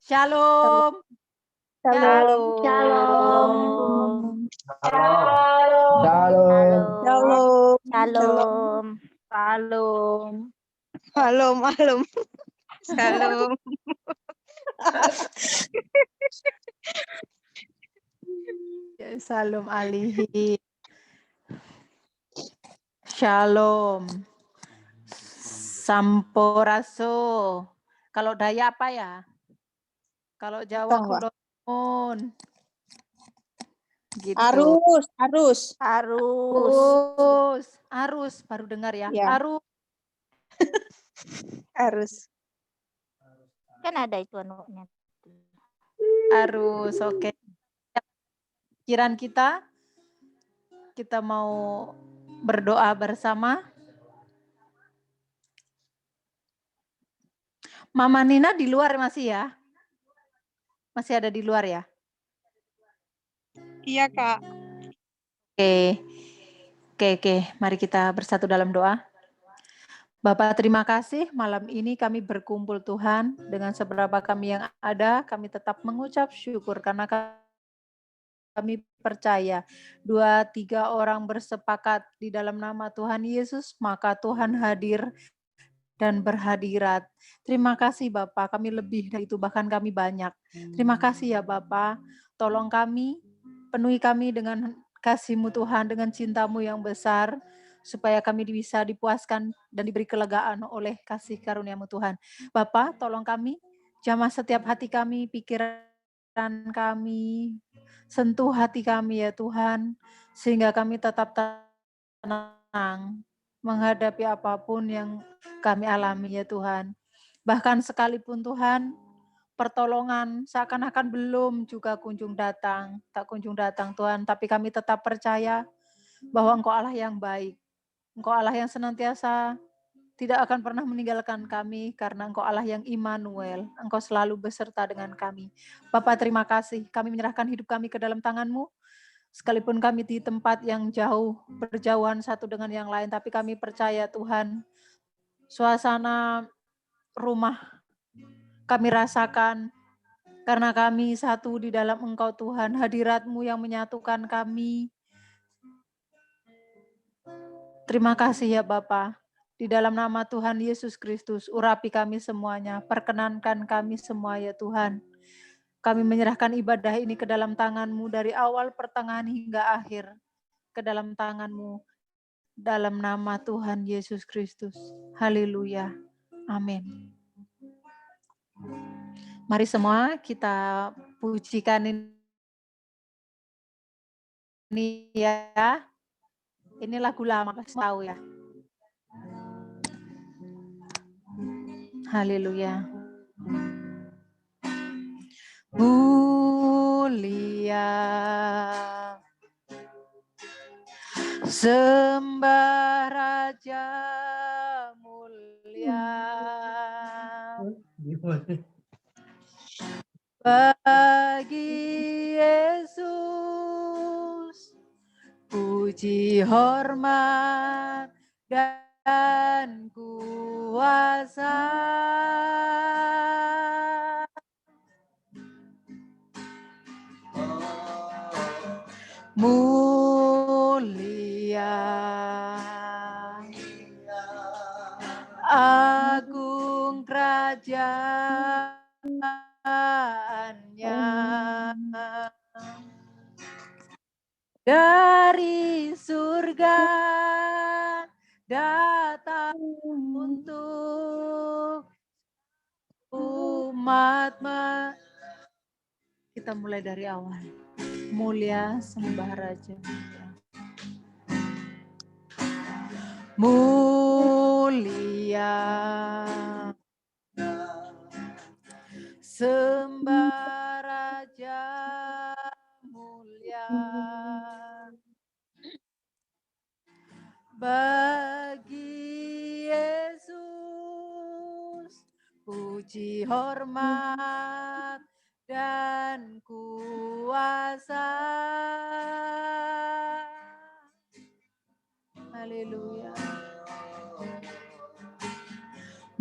Shalom. Shalom. Shalom. Shalom. Shalom. Shalom. Shalom. Shalom. Shalom alihi. Shalom. Sampuraso. Kalau Daya apa ya? Kalau Jawa Tahu, Pak. kulon. Gitu. Arus. Arus. Baru dengar ya. Ya. Arus. Kan ada itu anunya. Arus. Oke. Pikiran kita mau berdoa bersama. Mama Nina di luar masih ya? Masih ada di luar ya? Iya, Kak. Oke. Mari kita bersatu dalam doa. Bapak, terima kasih malam ini kami berkumpul Tuhan. Dengan seberapa kami yang ada, kami tetap mengucap syukur karena kami percaya 2-3 orang bersepakat di dalam nama Tuhan Yesus, maka Tuhan hadir dan berhadirat. Terima kasih Bapak, kami lebih dari itu, bahkan kami banyak. Terima kasih ya Bapak, tolong kami, penuhi kami dengan kasih-Mu Tuhan, dengan cinta-Mu yang besar, supaya kami bisa dipuaskan dan diberi kelegaan oleh kasih karunia-Mu Tuhan. Bapak, tolong kami, jamah setiap hati kami, pikiran kami, sentuh hati kami ya Tuhan, sehingga kami tetap tenang menghadapi apapun yang kami alami ya Tuhan. Bahkan sekalipun Tuhan, pertolongan seakan-akan belum juga tak kunjung datang Tuhan, tapi kami tetap percaya bahwa Engkau Allah yang baik. Engkau Allah yang senantiasa tidak akan pernah meninggalkan kami karena Engkau Allah yang Immanuel. Engkau selalu beserta dengan kami. Bapak terima kasih, kami menyerahkan hidup kami ke dalam tangan-Mu. Sekalipun kami di tempat yang jauh, berjauhan satu dengan yang lain, tapi kami percaya Tuhan, suasana rumah kami rasakan, karena kami satu di dalam Engkau Tuhan, hadirat-Mu yang menyatukan kami. Terima kasih ya Bapa. Di dalam nama Tuhan Yesus Kristus, urapi kami semuanya, perkenankan kami semua ya Tuhan. Kami menyerahkan ibadah ini ke dalam tangan-Mu dari awal, pertengahan hingga akhir. Ke dalam tangan-Mu, dalam nama Tuhan Yesus Kristus. Haleluya. Amin. Mari semua kita pujikan ini ya. Ini lagu lama, pasti tahu ya. Haleluya. Mulia, sembah Raja mulia, bagi Yesus puji hormat dan kuasa. Mulia, agung kerajaannya, dari surga datang untuk umat. Kita mulai dari awal. Mulia sembah Raja. Mulia, sembah Raja mulia, bagi Yesus puji hormat dan kuasa. Haleluya.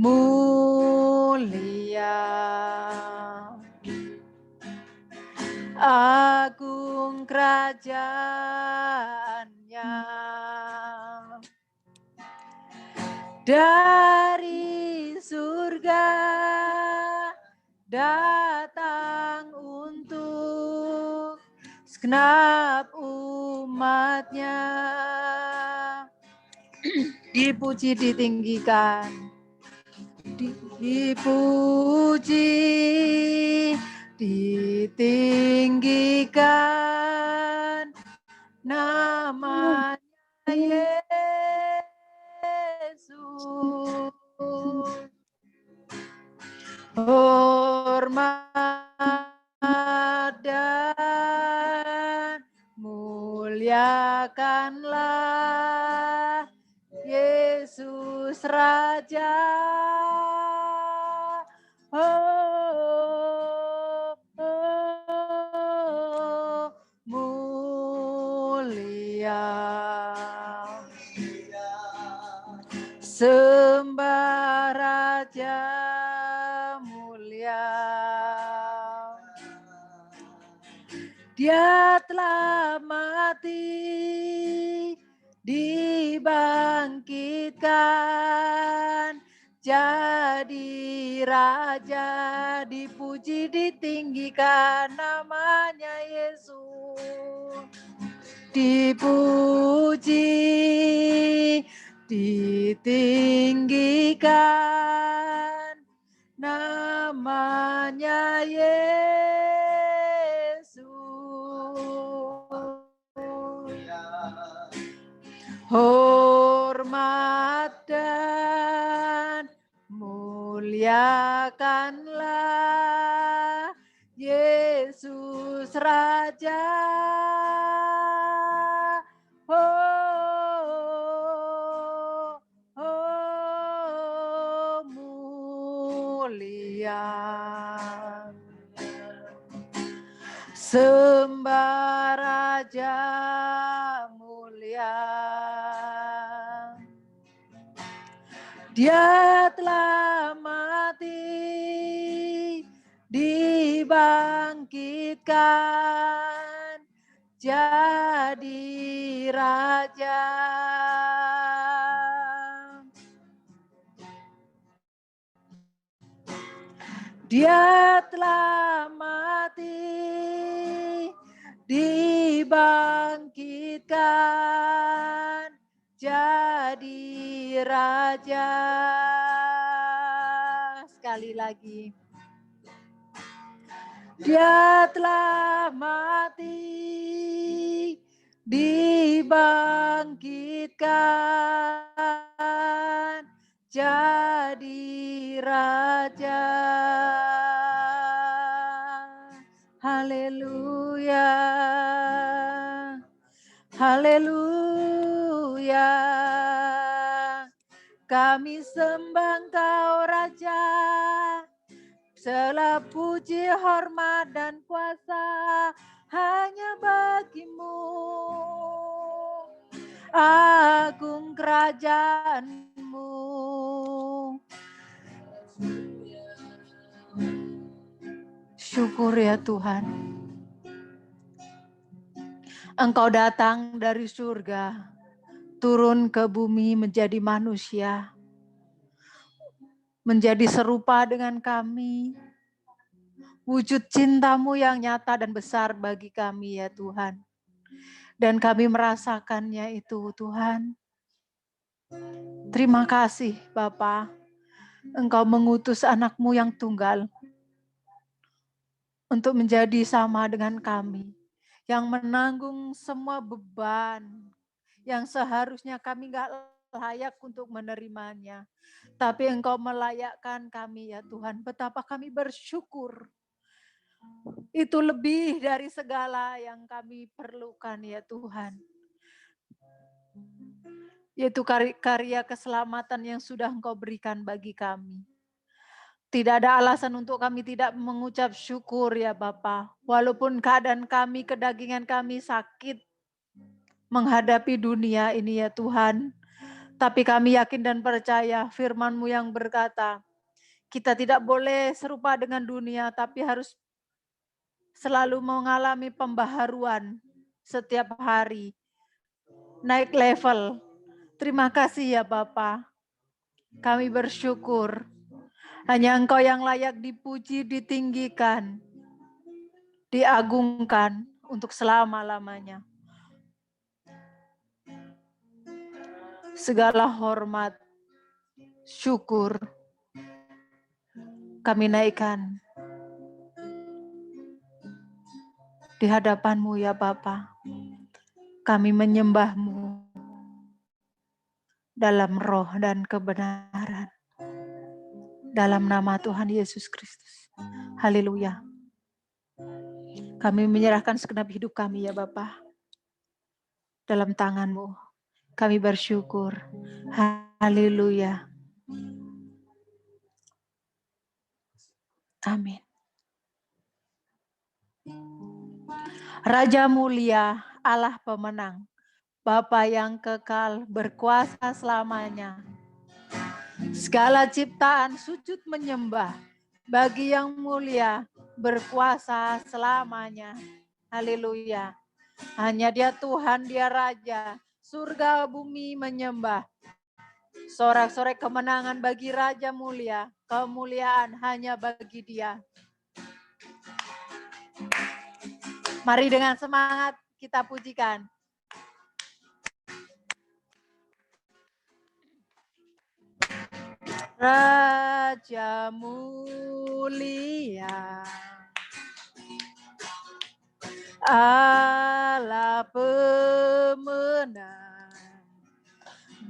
Mulia, agung kerajaannya. Dari surga datang untuk segenap umatnya. Dipuji, ditinggikan, dipuji, ditinggikan namanya Yesus. Hormat dan muliakanlah Yesus Raja. Oh, oh, mulia. Sembah Raja mulia. Dia telah mati, dibangkitkan, jadi raja, dipuji, ditinggikan namanya Yesus. Dipuji, ditinggikan namanya Yesus. Hormat dan muliakanlah Yesus Raja. Oh, oh, mulia. Sembah Raja mulia. Dia telah mati, dibangkitkan, jadi raja. Dia telah mati, dibangkitkan, jadi raja. Sekali lagi. Dia telah mati, dibangkitkan, jadi raja. Haleluya. Haleluya. Kami sembah Engkau Raja, segala puji, hormat, dan kuasa hanya bagimu. Agung kerajaanmu. Syukur ya Tuhan. Engkau datang dari surga, turun ke bumi menjadi manusia, menjadi serupa dengan kami. Wujud cintamu yang nyata dan besar bagi kami ya Tuhan. Dan kami merasakannya itu Tuhan. Terima kasih Bapa. Engkau mengutus anakmu yang tunggal untuk menjadi sama dengan kami. Yang menanggung semua beban yang seharusnya kami gak layak untuk menerimanya. Tapi Engkau melayakkan kami ya Tuhan. Betapa kami bersyukur. Itu lebih dari segala yang kami perlukan ya Tuhan. Yaitu karya keselamatan yang sudah Engkau berikan bagi kami. Tidak ada alasan untuk kami tidak mengucap syukur ya Bapa. Walaupun keadaan kami, kedagingan kami sakit menghadapi dunia ini ya Tuhan. Tapi kami yakin dan percaya firman-Mu yang berkata, kita tidak boleh serupa dengan dunia, tapi harus selalu mengalami pembaharuan setiap hari, naik level. Terima kasih ya Bapa. Kami bersyukur. Hanya Engkau yang layak dipuji, ditinggikan, diagungkan untuk selama-lamanya. Segala hormat, syukur, kami naikkan di hadapan-Mu ya Bapa. Kami menyembah-Mu dalam roh dan kebenaran. Dalam nama Tuhan Yesus Kristus. Haleluya. Kami menyerahkan segenap hidup kami ya Bapa. Dalam tangan-Mu. Kami bersyukur. Haleluya. Amin. Raja mulia, Allah pemenang, Bapa yang kekal berkuasa selamanya. Segala ciptaan sujud menyembah bagi yang mulia berkuasa selamanya. Haleluya. Hanya Dia Tuhan, Dia Raja, surga bumi menyembah. Sorak-sorai kemenangan bagi Raja mulia, kemuliaan hanya bagi Dia. Mari dengan semangat kita pujikan. Raja mulia, Allah pemenang,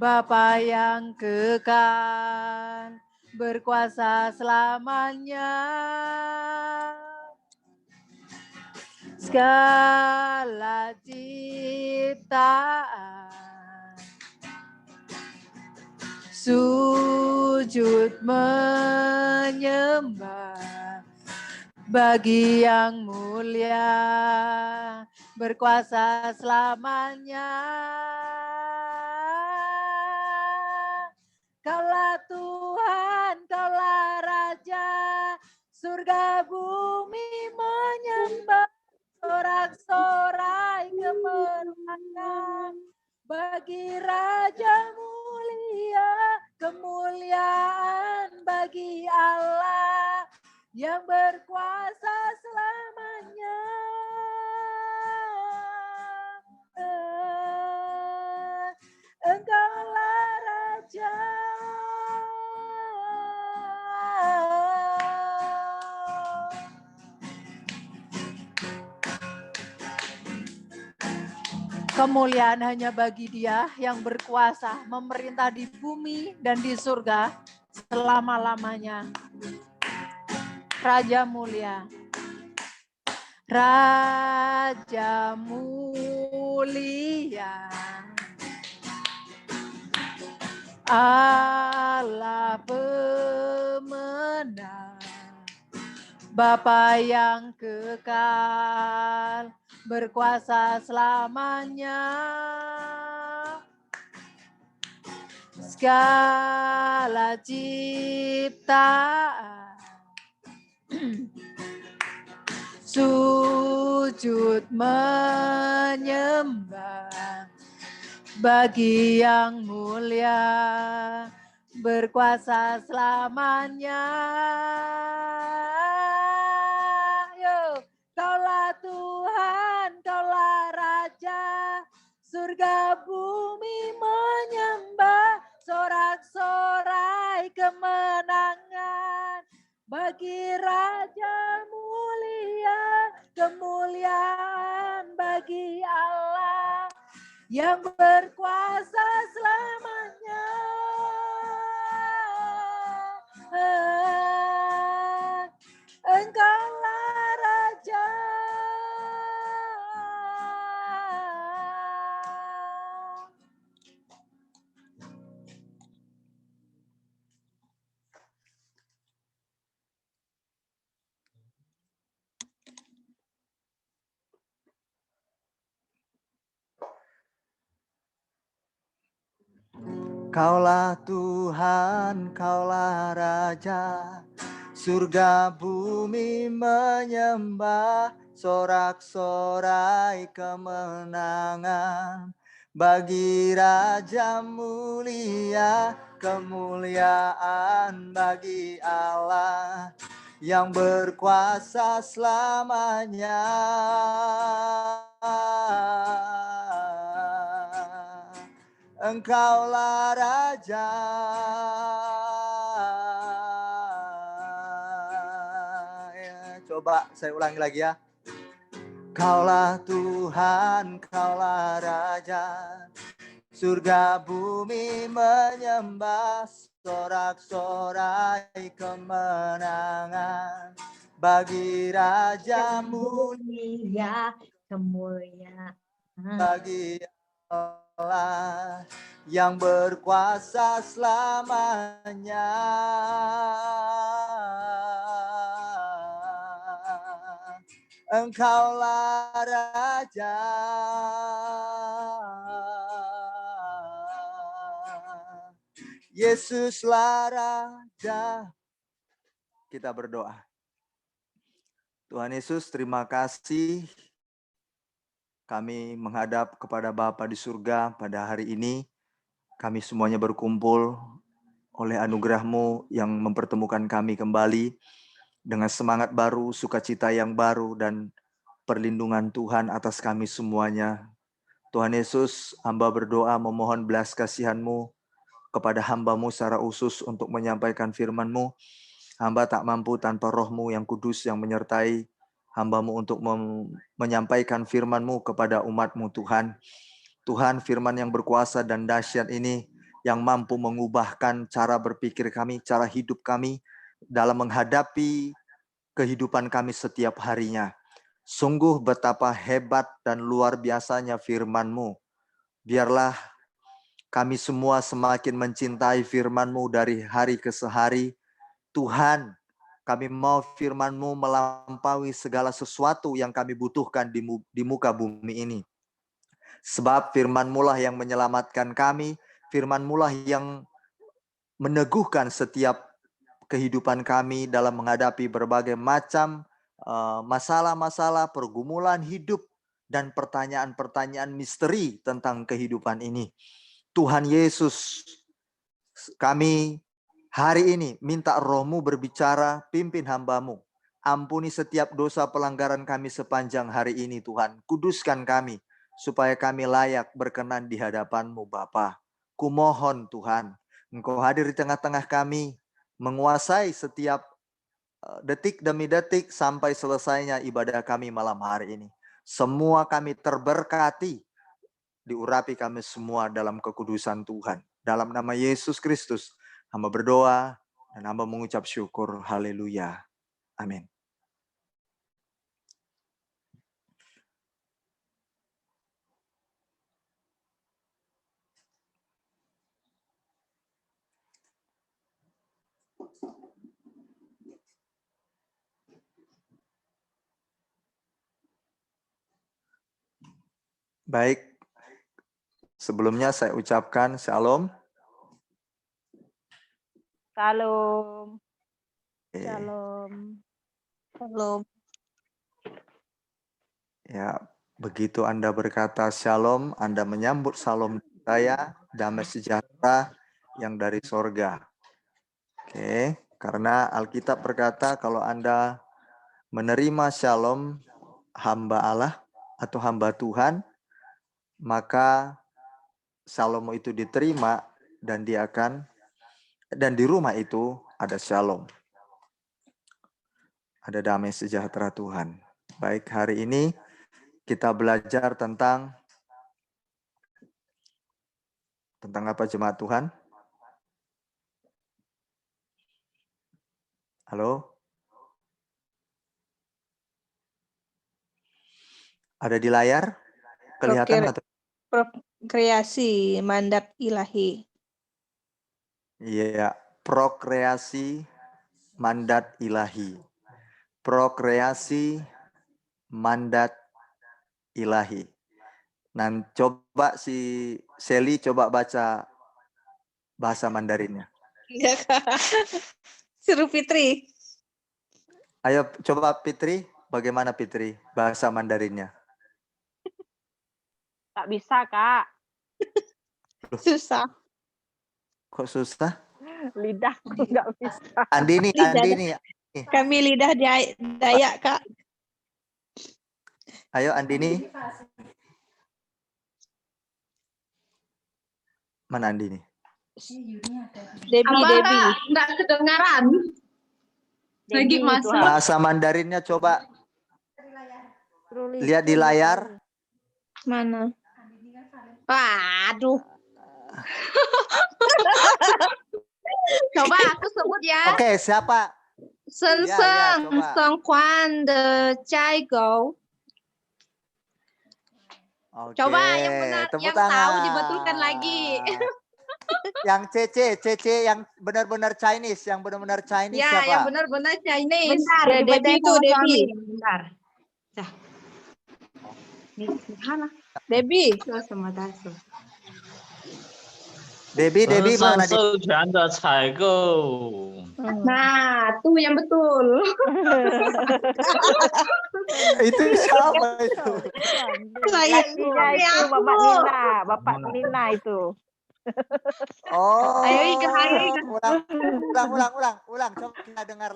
Bapa yang kekal, berkuasa selamanya. Segala ciptaan sujud menyembah bagi yang mulia berkuasa selamanya. Kaulah Tuhan, Kaulah Raja, surga bumi menyembah, sorak-sorai kemenangan bagi Raja mulia, kemuliaan bagi Allah yang berkuasa selamanya. Engkaulah Raja. Kemuliaan hanya bagi Dia yang berkuasa memerintah di bumi dan di surga selama-lamanya. Raja mulia. Raja mulia. Allah pemenang. Bapa yang kekal, berkuasa selamanya. Segala ciptaan sujud menyembah bagi yang mulia, berkuasa selamanya. Kaulah Tuhan, Kaulah Raja, surga bumi menyembah, sorak-sorai kemenangan bagi Raja mulia, kemuliaan bagi Allah yang berkuasa selamanya. Engkaulah Raja. Kaulah Tuhan, Kaulah Raja, surga bumi menyembah, sorak-sorai kemenangan. Bagi Raja mulia, kemuliaan bagi Allah yang berkuasa selamanya. Engkaulah Raja. Coba saya ulangi lagi ya. Kaulah Tuhan, kaulah Raja, surga bumi menyembah, sorak-sorai kemenangan. Bagi Raja mulia, kemuliaan bagi Allah yang berkuasa selamanya. Engkaulah Raja. Yesuslah Raja. Kita berdoa. Tuhan Yesus, terima kasih. Kami menghadap kepada Bapa di surga pada hari ini. Kami semuanya berkumpul oleh anugerah-Mu yang mempertemukan kami kembali dengan semangat baru, sukacita yang baru, dan perlindungan Tuhan atas kami semuanya. Tuhan Yesus, hamba berdoa memohon belas kasihan-Mu kepada hamba-Mu secara khusus untuk menyampaikan firman-Mu. Hamba tak mampu tanpa Roh-Mu yang kudus yang menyertai hamba-Mu untuk menyampaikan firman-Mu kepada umat-Mu Tuhan. Tuhan, firman yang berkuasa dan dahsyat ini yang mampu mengubahkan cara berpikir kami, cara hidup kami dalam menghadapi kehidupan kami setiap harinya. Sungguh betapa hebat dan luar biasanya firman-Mu. Biarlah kami semua semakin mencintai firman-Mu dari hari ke hari. Tuhan, kami mau firman-Mu melampaui segala sesuatu yang kami butuhkan di muka bumi ini. Sebab firman-Mu lah yang menyelamatkan kami, firman-Mu lah yang meneguhkan setiap kehidupan kami dalam menghadapi berbagai macam masalah-masalah, pergumulan hidup, dan pertanyaan-pertanyaan misteri tentang kehidupan ini. Tuhan Yesus, kami hari ini minta Roh-Mu berbicara, pimpin hamba-Mu. Ampuni setiap dosa pelanggaran kami sepanjang hari ini Tuhan. Kuduskan kami, supaya kami layak berkenan di hadapan-Mu Bapa. Kumohon Tuhan, Engkau hadir di tengah-tengah kami, menguasai setiap detik demi detik sampai selesainya ibadah kami malam hari ini. Semua kami terberkati, diurapi kami semua dalam kekudusan Tuhan. Dalam nama Yesus Kristus, hamba berdoa dan hamba mengucap syukur. Haleluya. Amin. Baik, sebelumnya saya ucapkan shalom. Shalom. Eh, Shalom. Shalom. Ya, begitu Anda berkata shalom, Anda menyambut shalom saya, damai sejahtera yang dari sorga. Oke, karena Alkitab berkata kalau Anda menerima shalom hamba Allah atau hamba Tuhan, maka shalom itu diterima dan di rumah itu ada shalom. Ada damai sejahtera Tuhan. Baik, hari ini kita belajar tentang apa jemaat Tuhan? Halo? Ada di layar? Kelihatan atau? Prokreasi, mandat ilahi. Iya, prokreasi, mandat ilahi. Prokreasi, mandat ilahi. Nah, coba si Sally coba baca bahasa Mandarinnya. Iya, Kak. Suruh Fitri. Ayo coba Fitri, bagaimana Fitri bahasa Mandarinnya? Tak bisa, Kak. Susah. Kok susah? Lidahku nggak bisa. Andini, Lidah. Andini. Kami lidah Dayak, Kak. Ayo Andini. Mana Andini? Debbie. Nggak kedengaran. Lagi Debbie, masak. Tuhan. Bahasa Mandarinnya coba Tulis lihat di dulu. layar. Mana? Waduh. Coba aku sebut ya. Oke, siapa? Seng Ya, seng coba. song quan de cai go. Oke, Coba yang benar, tepuk yang tangan. tahu dibetulkan lagi. Yang CC yang benar-benar Chinese, yang benar-benar Chinese Ya, siapa? yang benar-benar Chinese. Bentar, Ya, dibacain Debbie itu, sama Debbie. suami. Bentar. Dah. Nih, mana? Debbie. Sama Dasu. Debbie 神 mana 圣 di? 授权的采购， Nah, tuh yang betul. Itu siapa itu? Lakinya itu Bapak Nina itu. Oh. Ayo, Ika, ayo, Ika. Ulang. Coba kita dengar.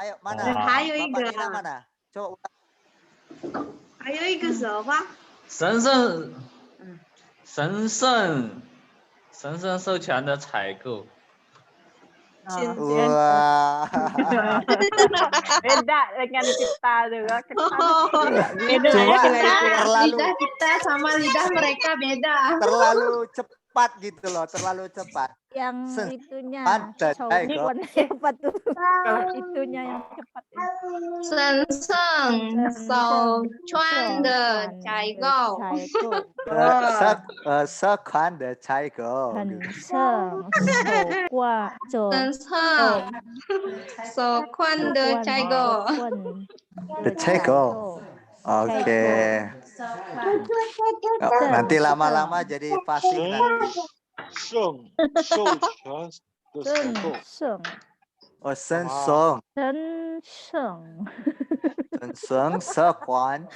Ayo, mana? Ayo, Bapak Ika. Nina mana? Coba ulang. 还有一个什么？神圣授权的采购， Wah. Beda dengan kita juga. Beda Coba ya. terlalu Lidah kita sama lidah mereka beda. terlalu cepat gitu loh, terlalu cepat. Yang Sen- itunya. Pantat, Chow Aiko. Chuan siapa tuh? Kalau itunya yang cepat. 神圣手穿的采购， Sekuan de Caigo. 很盛手挂着神圣手宽的采购。 The Caigo. Oke. Oh, nanti lama-lama jadi fasih nanti. 圣授权的采购， 盛 Oh, sensong, 真盛 sensong, sekuan,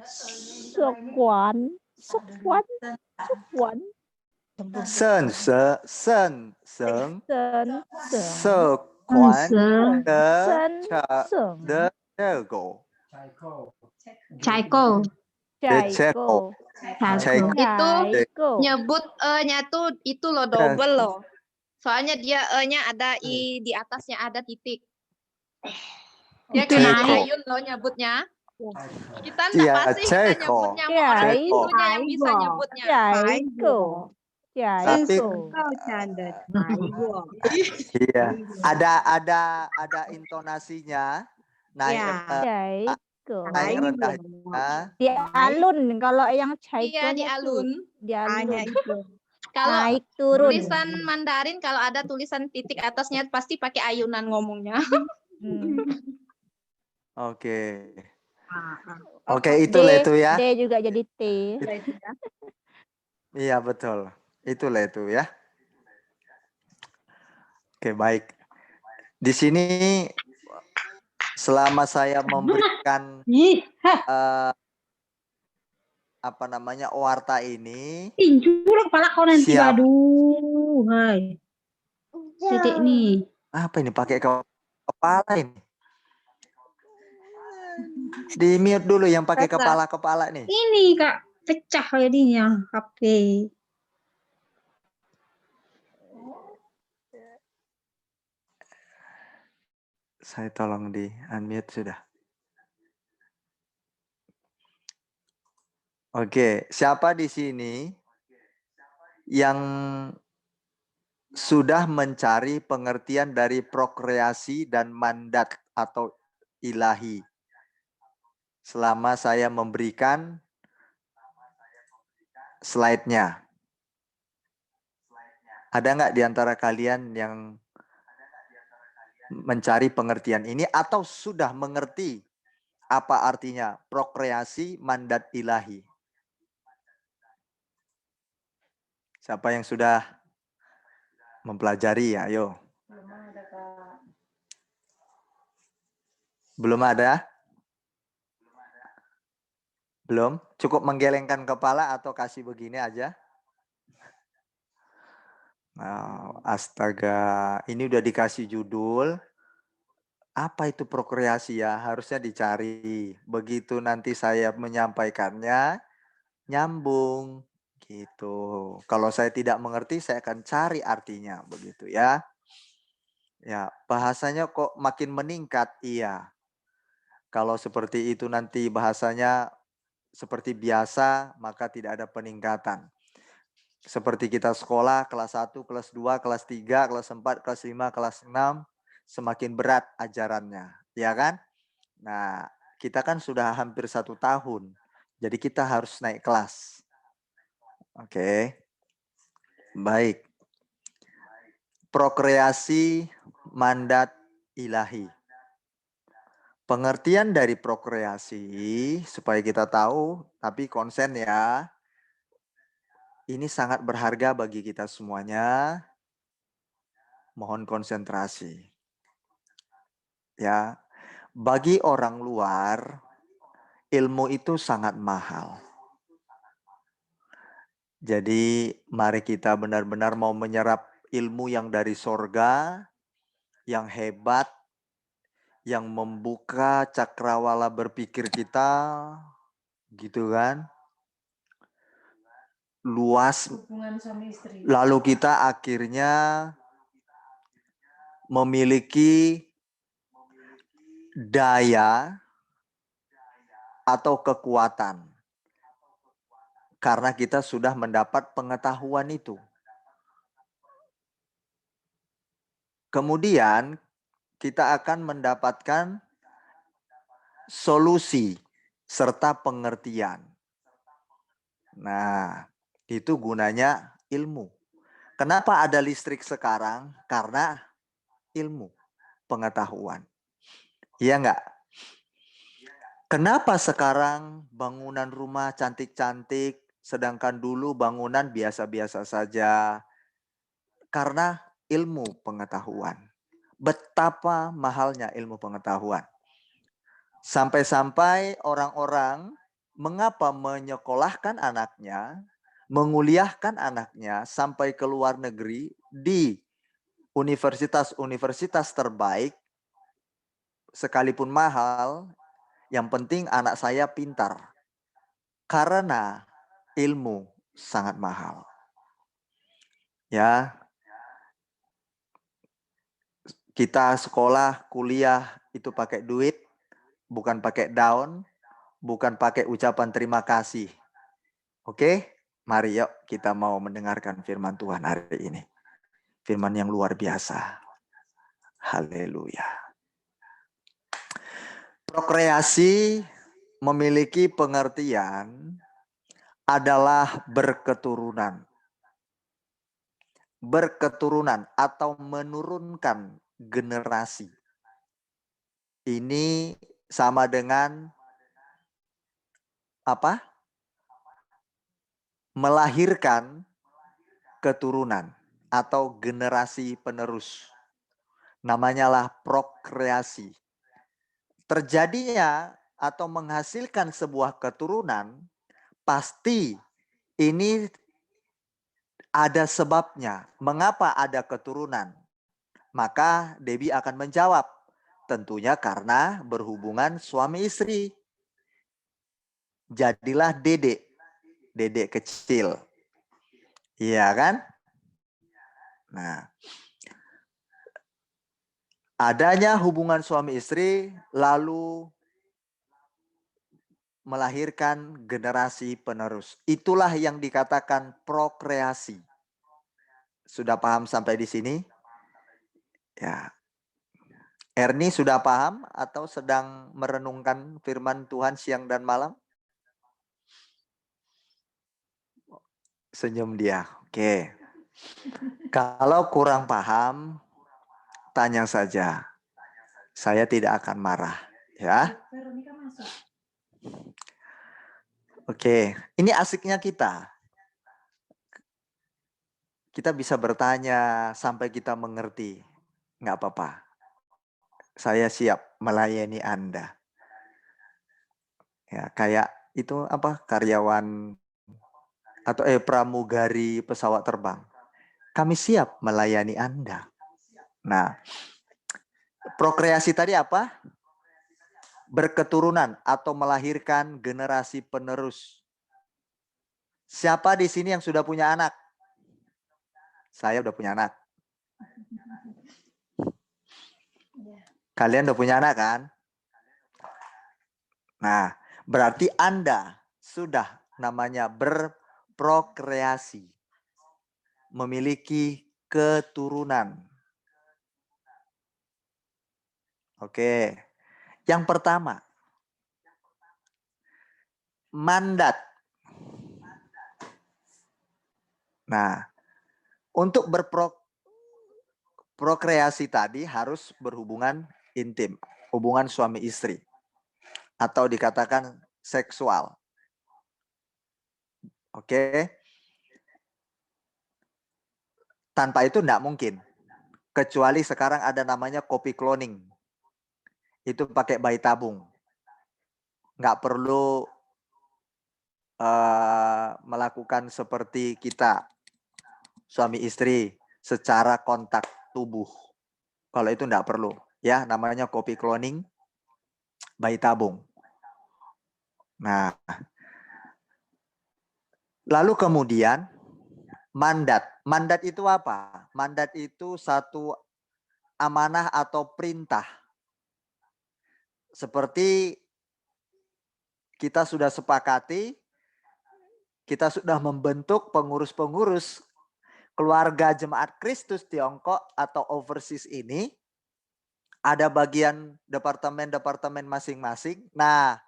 色管色管色管 sen, seng, 真 sekuan de 真 盛 de Caigo. 采购 Ceko. Ceko. itu nyebut e-nya tuh itu loh double loh. Soalnya dia e-nya ada di atasnya ada titik. Dia Ceko. kena ayun loh nyebutnya. Kita enggak Iya, pasti kita Ceko. nyebutnya mau orang Ceko. itunya yang bisa nyebutnya. 加一个 Tapi 一 iya, ada intonasinya naik Iya. 加一个 naik rendahnya. di alun kalau yang Iya di alun. di alun Kalau naik turun tulisan Mandarin kalau ada tulisan titik atasnya pasti pakai ayunan ngomongnya. Oke. Oke, itulah itu ya. D juga jadi T Iya, betul. Itulah itu ya. Oke, baik. Di sini selama saya memberikan apa namanya warta ini, kepala kau nanti siap. aduh hai titik nih Apa ini pakai kepala ini? Di mute dulu yang pakai kepala nih. ini kak pecah jadinya HP. Saya tolong di unmute sudah. Oke, siapa di sini yang sudah mencari pengertian dari prokreasi dan mandat atau ilahi? Selama saya memberikan slide-nya. Ada nggak di antara kalian yang mencari pengertian ini atau sudah mengerti apa artinya prokreasi mandat ilahi? Siapa yang sudah mempelajari ya, ayo. Belum ada? Belum? Cukup menggelengkan kepala atau kasih begini aja? Nah, astaga, ini udah dikasih judul. Apa itu prokreasi ya? Harusnya dicari. Begitu nanti saya menyampaikannya, nyambung. Gitu. Kalau saya tidak mengerti, saya akan cari artinya. Begitu ya. Ya, bahasanya kok makin meningkat? Iya. Kalau seperti itu nanti bahasanya seperti biasa, maka tidak ada peningkatan. Seperti kita sekolah kelas 1, kelas 2, kelas 3, kelas 4, kelas 5, kelas 6, semakin berat ajarannya, ya kan? Nah, kita kan sudah hampir 1 tahun, jadi kita harus naik kelas. Oke, baik. Prokreasi mandat ilahi. Pengertian dari prokreasi, supaya kita tahu, tapi konsen ya, ini sangat berharga bagi kita semuanya. Mohon konsentrasi. Ya, bagi orang luar, ilmu itu sangat mahal. Jadi, mari kita benar-benar mau menyerap ilmu yang dari sorga, yang hebat, yang membuka cakrawala berpikir kita, gitu kan? Luas. Lalu kita akhirnya memiliki daya atau kekuatan. Karena kita sudah mendapat pengetahuan itu. Kemudian kita akan mendapatkan solusi serta pengertian. Nah, itu gunanya ilmu. Kenapa ada listrik sekarang? Karena ilmu, pengetahuan. Iya enggak? Kenapa sekarang bangunan rumah cantik-cantik, sedangkan dulu bangunan biasa-biasa saja? Karena ilmu pengetahuan. Betapa mahalnya ilmu pengetahuan. Sampai-sampai orang-orang mengapa menyekolahkan anaknya, menguliahkan anaknya sampai ke luar negeri di universitas-universitas terbaik, sekalipun mahal, yang penting anak saya pintar. Karena ilmu sangat mahal. Ya, kita sekolah, kuliah itu pakai duit, bukan pakai daun, bukan pakai ucapan terima kasih. Oke, mari yuk kita mau mendengarkan firman Tuhan hari ini. Firman yang luar biasa. Haleluya. Prokreasi memiliki pengertian adalah berketurunan. Berketurunan atau menurunkan generasi. Ini sama dengan apa? Melahirkan keturunan atau generasi penerus. Namanya lah prokreasi. Terjadinya atau menghasilkan sebuah keturunan, pasti ini ada sebabnya. Mengapa ada keturunan? Maka Debbie akan menjawab. Tentunya karena berhubungan suami istri. Jadilah dedek. Dedek kecil. Iya kan? Nah, adanya hubungan suami istri lalu melahirkan generasi penerus. Itulah yang dikatakan prokreasi. Sudah paham sampai di sini? Ya. Ernie sudah paham atau sedang merenungkan firman Tuhan siang dan malam? Senyum dia. Oke. Kalau kurang paham, tanya saja. Saya tidak akan marah, ya. Oke, ini asiknya kita. Kita bisa bertanya sampai kita mengerti. Nggak apa-apa. saya siap melayani Anda. Ya, kayak itu apa, karyawan atau pramugari pesawat terbang. Kami siap melayani Anda. Nah, prokreasi tadi apa? Berketurunan atau melahirkan generasi penerus. Siapa di sini yang sudah punya anak? Saya udah punya anak. Kalian udah punya anak kan? Nah, berarti Anda sudah namanya berprokreasi. Memiliki keturunan. Oke. Yang pertama, mandat. Nah, untuk berprokreasi tadi harus berhubungan intim, hubungan suami istri, atau dikatakan seksual. Oke. Tanpa itu tidak mungkin. Kecuali sekarang ada namanya copy cloning. Itu pakai bayi tabung. Nggak perlu melakukan seperti kita, suami istri, secara kontak tubuh. Kalau itu nggak perlu. Ya, namanya copy cloning, bayi tabung. Nah, lalu kemudian mandat. Mandat itu apa? Mandat itu satu amanah atau perintah. Seperti kita sudah sepakati, kita sudah membentuk pengurus-pengurus keluarga Jemaat Kristus Tiongkok atau overseas ini. Ada bagian departemen-departemen masing-masing. Nah,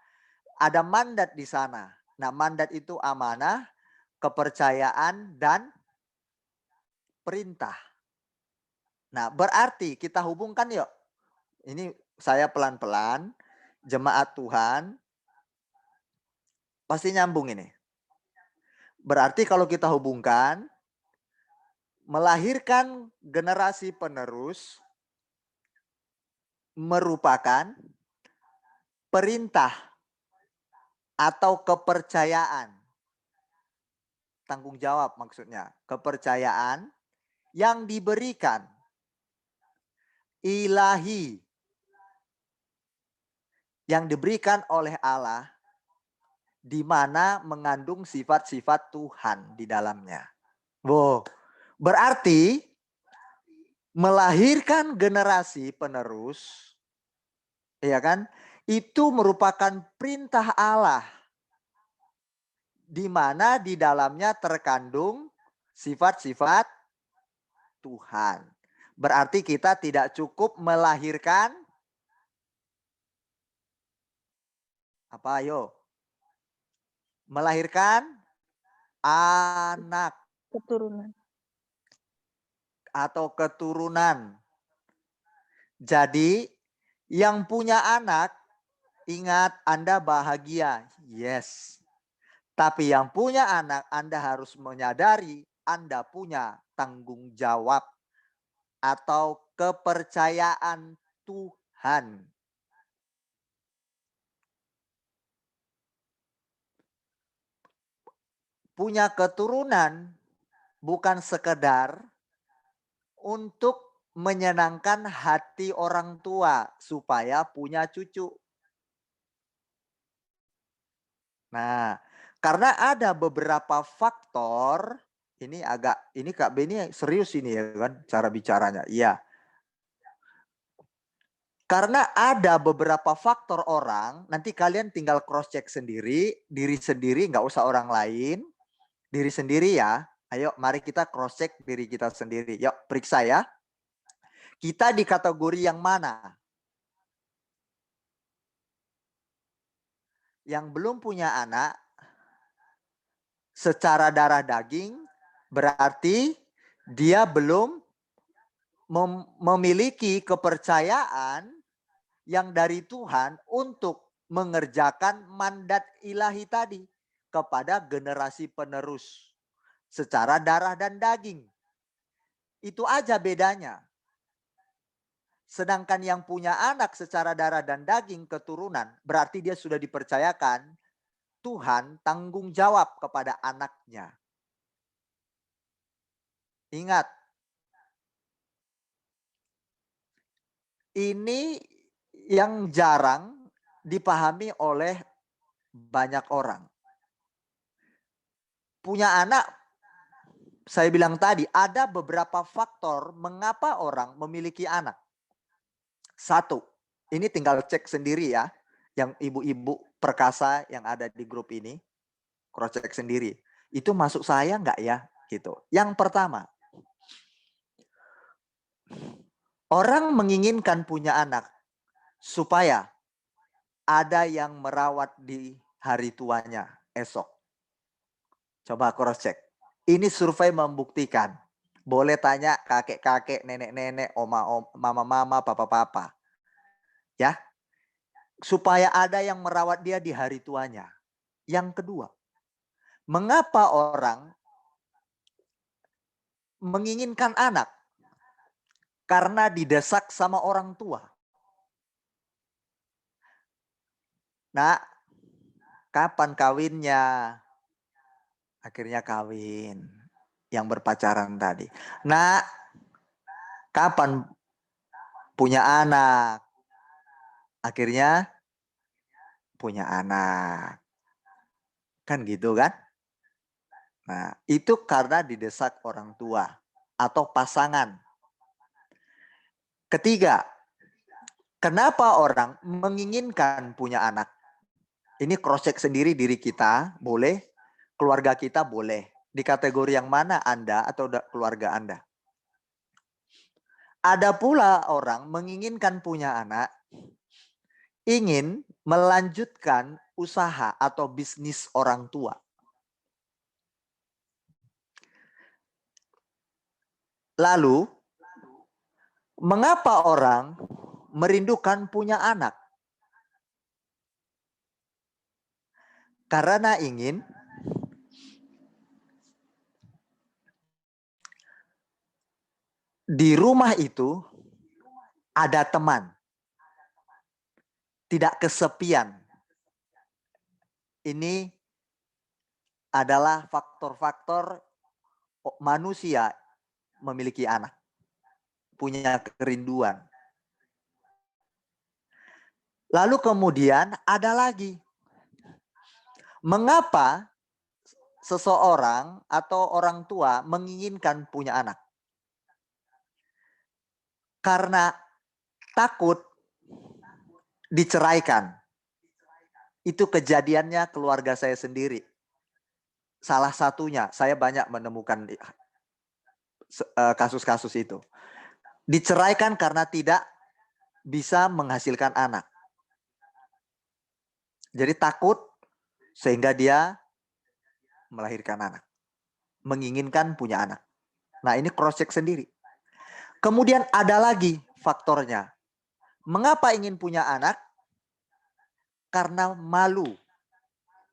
ada mandat di sana. Nah, mandat itu amanah, kepercayaan, dan perintah. Nah, berarti kita hubungkan yuk. Ini saya pelan-pelan, jemaat Tuhan, pasti nyambung ini. Berarti kalau kita hubungkan, melahirkan generasi penerus merupakan perintah atau kepercayaan. Tanggung jawab maksudnya. Kepercayaan yang diberikan ilahi, yang diberikan oleh Allah, di mana mengandung sifat-sifat Tuhan di dalamnya. Wow, berarti melahirkan generasi penerus, ya kan? Itu merupakan perintah Allah, di mana di dalamnya terkandung sifat-sifat Tuhan. Berarti kita tidak cukup melahirkan apa, ayo? Melahirkan anak Keturunan. atau keturunan. Jadi yang punya anak, ingat Anda bahagia. Yes. Tapi yang punya anak, Anda harus menyadari Anda punya tanggung jawab atau kepercayaan Tuhan. Punya keturunan bukan sekedar untuk menyenangkan hati orang tua supaya punya cucu. Nah, karena ada beberapa faktor, ini Kak Beni serius ini ya kan cara bicaranya. Iya. Karena ada beberapa faktor orang, nanti kalian tinggal cross check sendiri, diri sendiri, nggak usah orang lain, diri sendiri ya. Ayo mari kita cross check diri kita sendiri. Yuk periksa ya. Kita di kategori yang mana? Yang belum punya anak, secara darah daging, berarti dia belum memiliki kepercayaan yang dari Tuhan untuk mengerjakan mandat ilahi tadi kepada generasi penerus secara darah dan daging. Itu aja bedanya. Sedangkan yang punya anak secara darah dan daging keturunan, berarti dia sudah dipercayakan Tuhan tanggung jawab kepada anaknya. Ingat, ini yang jarang dipahami oleh banyak orang. Punya anak, saya bilang tadi, ada beberapa faktor mengapa orang memiliki anak. Satu, ini tinggal cek sendiri ya, yang ibu-ibu perkasa yang ada di grup ini, cross check sendiri. Itu masuk saya enggak ya? Gitu. Yang pertama, orang menginginkan punya anak supaya ada yang merawat di hari tuanya esok. Coba cross check. Ini survei membuktikan. Boleh tanya kakek-kakek, nenek-nenek, mama-mama, papa-papa. Ya. Supaya ada yang merawat dia di hari tuanya. Yang kedua, mengapa orang menginginkan anak? Karena didesak sama orang tua. Nah, kapan kawinnya? Akhirnya kawin. Yang berpacaran tadi. Nah, kapan punya anak? Akhirnya punya anak. Kan gitu kan? Nah, itu karena didesak orang tua atau pasangan. Ketiga, kenapa orang menginginkan punya anak? Ini cross check sendiri diri kita, boleh. Keluarga kita boleh. Di kategori yang mana Anda atau keluarga Anda? Ada pula orang menginginkan punya anak, ingin melanjutkan usaha atau bisnis orang tua. Lalu, mengapa orang merindukan punya anak? Karena ingin di rumah itu ada teman. Tidak kesepian. Ini adalah faktor-faktor manusia memiliki anak. Punya kerinduan. Lalu kemudian ada lagi. Mengapa seseorang atau orang tua menginginkan punya anak? Karena takut diceraikan. Itu kejadiannya keluarga saya sendiri. Salah satunya, saya banyak menemukan kasus-kasus itu. Diceraikan karena tidak bisa menghasilkan anak. Jadi takut sehingga dia melahirkan anak. Menginginkan punya anak. Nah, ini cross check sendiri. Kemudian ada lagi faktornya. Mengapa ingin punya anak? Karena malu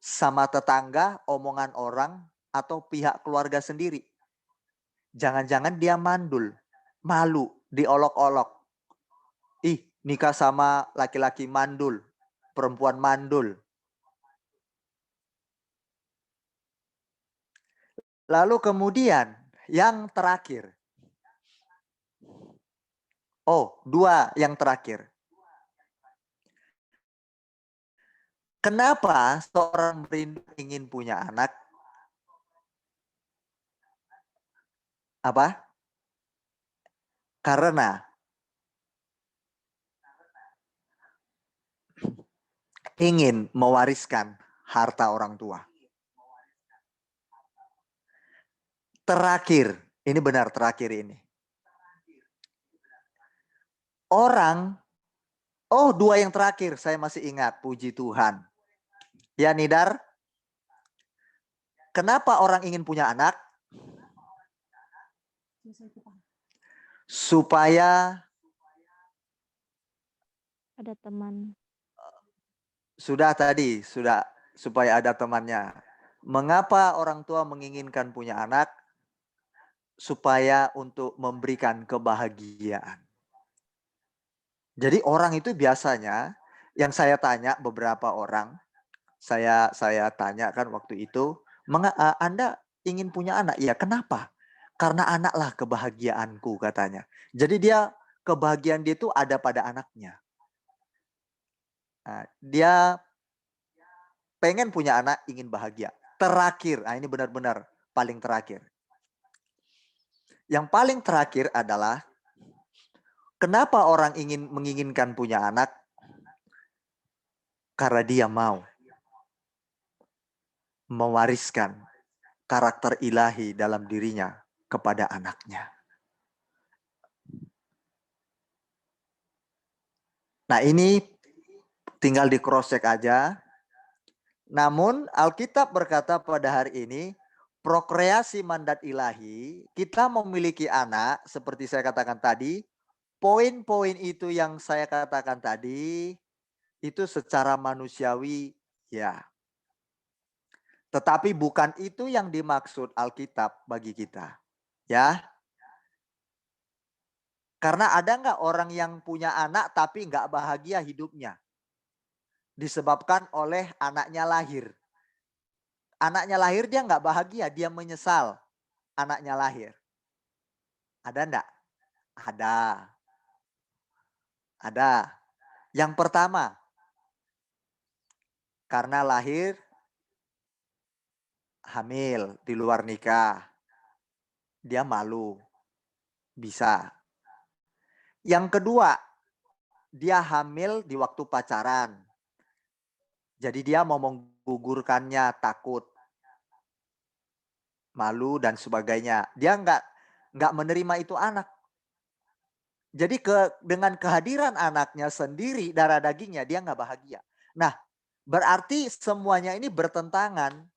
sama tetangga, omongan orang, atau pihak keluarga sendiri. Jangan-jangan dia mandul, malu, diolok-olok. Ih, nikah sama laki-laki mandul, perempuan mandul. Lalu kemudian yang terakhir. Oh, dua yang terakhir. Kenapa seorang merindu ingin punya anak? Apa? Karena ingin mewariskan harta orang tua. Terakhir, ini benar terakhir ini. Orang, dua yang terakhir saya masih ingat, puji Tuhan. Ya Nidar, kenapa orang ingin punya anak? Supaya ada teman. Sudah supaya ada temannya. Mengapa orang tua menginginkan punya anak? Supaya untuk memberikan kebahagiaan. Jadi orang itu biasanya, yang saya tanya beberapa orang, saya tanya kan waktu itu, Anda ingin punya anak? Ya, kenapa? Karena anaklah kebahagiaanku, katanya. Jadi kebahagiaan dia itu ada pada anaknya. Nah, dia pengen punya anak, ingin bahagia. Terakhir, ini benar-benar paling terakhir. Yang paling terakhir adalah, kenapa orang menginginkan punya anak? Karena dia mau mewariskan karakter ilahi dalam dirinya kepada anaknya. Nah, ini tinggal di cross check aja. Namun Alkitab berkata pada hari ini, prokreasi mandat ilahi, kita memiliki anak, seperti saya katakan tadi, poin-poin itu yang saya katakan tadi, itu secara manusiawi, ya. Tetapi bukan itu yang dimaksud Alkitab bagi kita. Ya. Karena ada nggak orang yang punya anak tapi nggak bahagia hidupnya? Disebabkan oleh anaknya lahir. Anaknya lahir dia nggak bahagia, dia menyesal anaknya lahir. Ada enggak? Ada. Ada. Yang pertama, karena lahir hamil di luar nikah. Dia malu. Bisa. Yang kedua, dia hamil di waktu pacaran. Jadi dia mau menggugurkannya, takut. Malu dan sebagainya. Dia nggak menerima itu anak. Jadi dengan kehadiran anaknya sendiri, darah dagingnya, dia nggak bahagia. Nah, berarti semuanya ini bertentangan.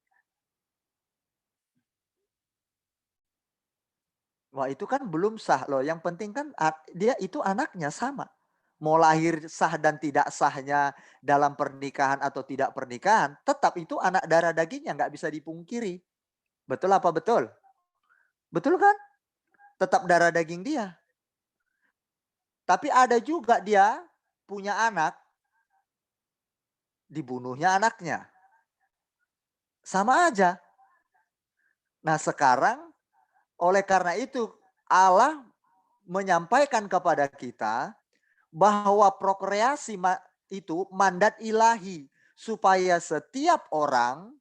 Wah, itu kan belum sah loh. Yang penting kan dia itu anaknya sama. Mau lahir sah dan tidak sahnya dalam pernikahan atau tidak pernikahan, tetap itu anak darah dagingnya, nggak bisa dipungkiri. Betul apa betul? Betul kan? Tetap darah daging dia. Tapi ada juga dia punya anak, dibunuhnya anaknya. Sama aja. Nah, sekarang oleh karena itu Allah menyampaikan kepada kita bahwa prokreasi itu mandat ilahi supaya setiap orang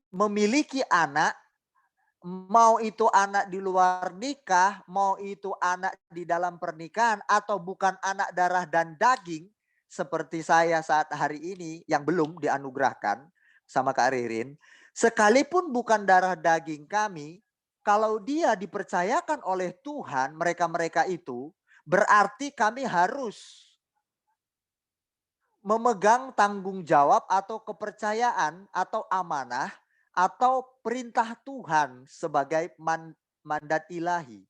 memiliki anak, mau itu anak di luar nikah, mau itu anak di dalam pernikahan atau bukan anak darah dan daging seperti saya saat hari ini yang belum dianugerahkan sama Kak Ririn, sekalipun bukan darah daging kami, kalau dia dipercayakan oleh Tuhan, mereka-mereka itu, berarti kami harus memegang tanggung jawab atau kepercayaan atau amanah atau perintah Tuhan sebagai mandat ilahi.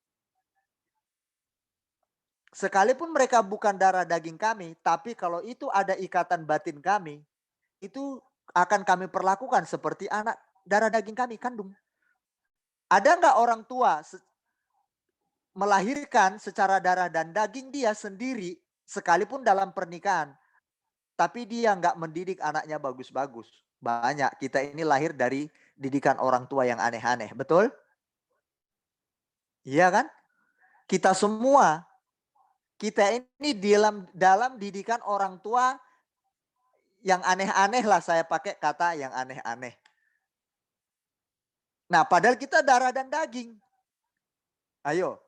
Sekalipun mereka bukan darah daging kami, tapi kalau itu ada ikatan batin kami, itu akan kami perlakukan seperti anak darah daging kami kandung. Ada nggak orang tua melahirkan secara darah dan daging dia sendiri, sekalipun dalam pernikahan, tapi dia nggak mendidik anaknya bagus-bagus? Banyak, kita ini lahir dari didikan orang tua yang aneh-aneh, betul? Iya kan? Kita semua, kita ini dalam didikan orang tua yang aneh-aneh lah, saya pakai kata yang aneh-aneh. Nah, padahal kita darah dan daging. Ayo,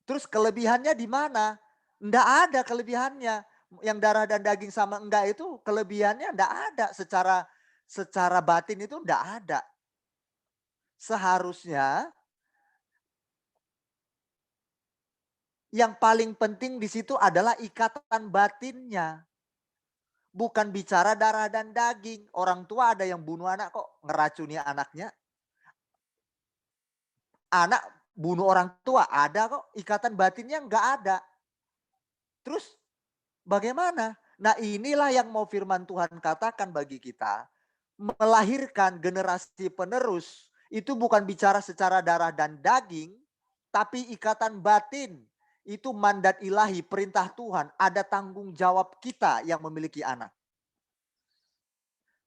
terus kelebihannya di mana? Enggak ada kelebihannya. Yang darah dan daging sama enggak itu kelebihannya enggak ada, secara batin itu enggak ada. Seharusnya yang paling penting di situ adalah ikatan batinnya. Bukan bicara darah dan daging. Orang tua ada yang bunuh anak kok, ngeracuni anaknya. Anak bunuh orang tua, ada kok. Ikatan batinnya enggak ada. Terus bagaimana? Nah, inilah yang mau firman Tuhan katakan bagi kita. Melahirkan generasi penerus itu bukan bicara secara darah dan daging, tapi ikatan batin Itu mandat ilahi, perintah Tuhan. Ada tanggung jawab kita yang memiliki anak.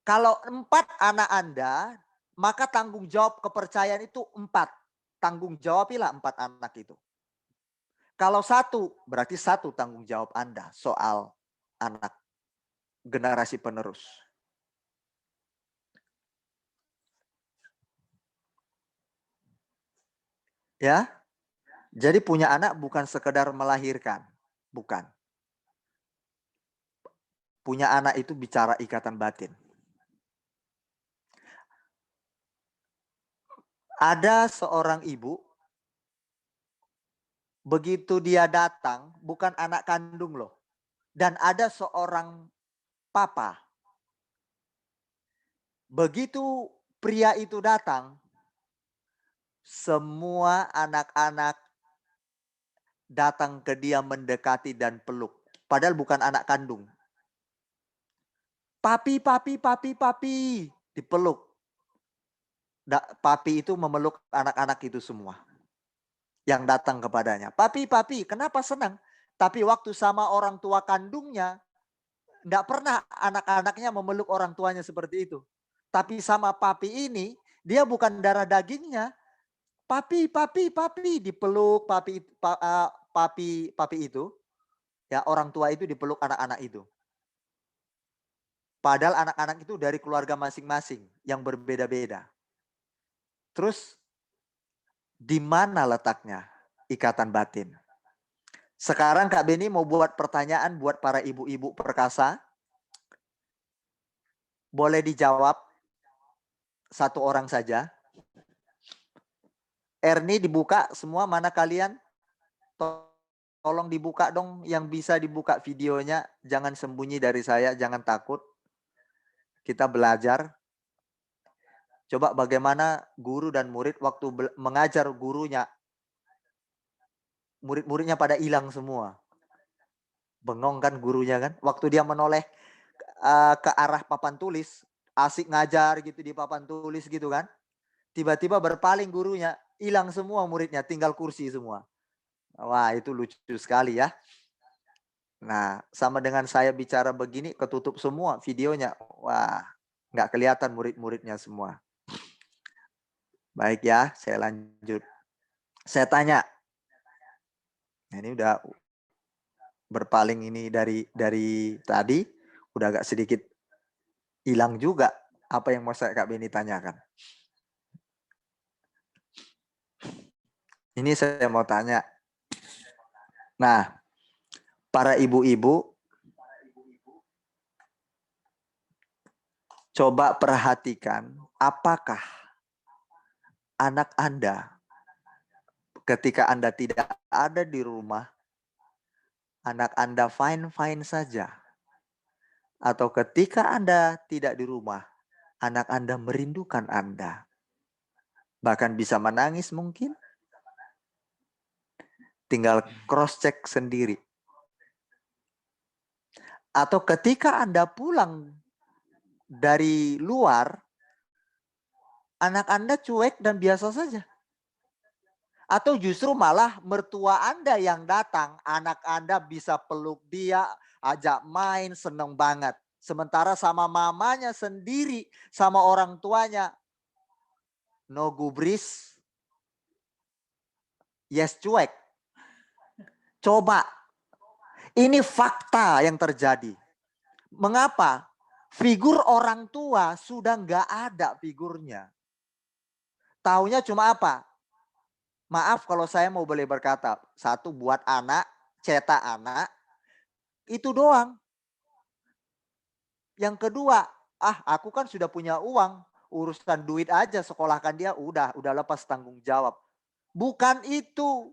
Kalau 4 anak Anda, maka tanggung jawab kepercayaan itu 4. Tanggung jawabilah 4 anak itu. Kalau 1, berarti 1 tanggung jawab Anda soal anak generasi penerus. Ya, jadi punya anak bukan sekedar melahirkan, bukan. Punya anak itu bicara ikatan batin. Ada seorang ibu, begitu dia datang, bukan anak kandung loh. Dan ada seorang papa. Begitu pria itu datang, semua anak-anak datang ke dia mendekati dan peluk. Padahal bukan anak kandung. Papi, papi, papi, papi. Dipeluk. Papi itu memeluk anak-anak itu semua. Yang datang kepadanya. Papi, papi, kenapa senang? Tapi waktu sama orang tua kandungnya, enggak pernah anak-anaknya memeluk orang tuanya seperti itu. Tapi sama papi ini, dia bukan darah dagingnya. Papi, papi, papi, dipeluk papi itu. Ya, orang tua itu dipeluk anak-anak itu. Padahal anak-anak itu dari keluarga masing-masing yang berbeda-beda. Terus di mana letaknya ikatan batin? Sekarang Kak Beni mau buat pertanyaan buat para ibu-ibu perkasa. Boleh dijawab 1 orang saja. Erni dibuka semua, mana kalian? Tolong dibuka dong yang bisa dibuka videonya. Jangan sembunyi dari saya, jangan takut. Kita belajar. Coba bagaimana guru dan murid waktu mengajar gurunya. Murid-muridnya pada hilang semua. Bengong kan gurunya kan. Waktu dia menoleh ke arah papan tulis. Asik ngajar gitu di papan tulis gitu kan. Tiba-tiba berpaling gurunya. Hilang semua muridnya. Tinggal kursi semua. Wah itu lucu sekali ya. Nah sama dengan saya bicara begini. Ketutup semua videonya. Wah nggak kelihatan murid-muridnya semua. Baik ya, saya lanjut. Saya tanya. Nah, ini udah berpaling ini dari tadi. Udah agak sedikit hilang juga apa yang mau Kak Beni tanyakan. Ini saya mau tanya. Nah, para ibu-ibu, coba perhatikan apakah anak Anda ketika Anda tidak ada di rumah, anak Anda fine-fine saja. Atau ketika Anda tidak di rumah, anak Anda merindukan Anda. Bahkan bisa menangis mungkin. Tinggal cross-check sendiri. Atau ketika Anda pulang dari luar, anak Anda cuek dan biasa saja. Atau justru malah mertua Anda yang datang, anak Anda bisa peluk dia, ajak main, seneng banget. Sementara sama mamanya sendiri, sama orang tuanya, no gubris, yes cuek. Coba, ini fakta yang terjadi. Mengapa? Figur orang tua sudah nggak ada figurnya. Taunya cuma apa? Maaf kalau saya mau boleh berkata. 1 buat anak, cetak anak. Itu doang. Yang kedua, aku kan sudah punya uang. Urusan duit aja sekolahkan dia udah lepas tanggung jawab. Bukan itu.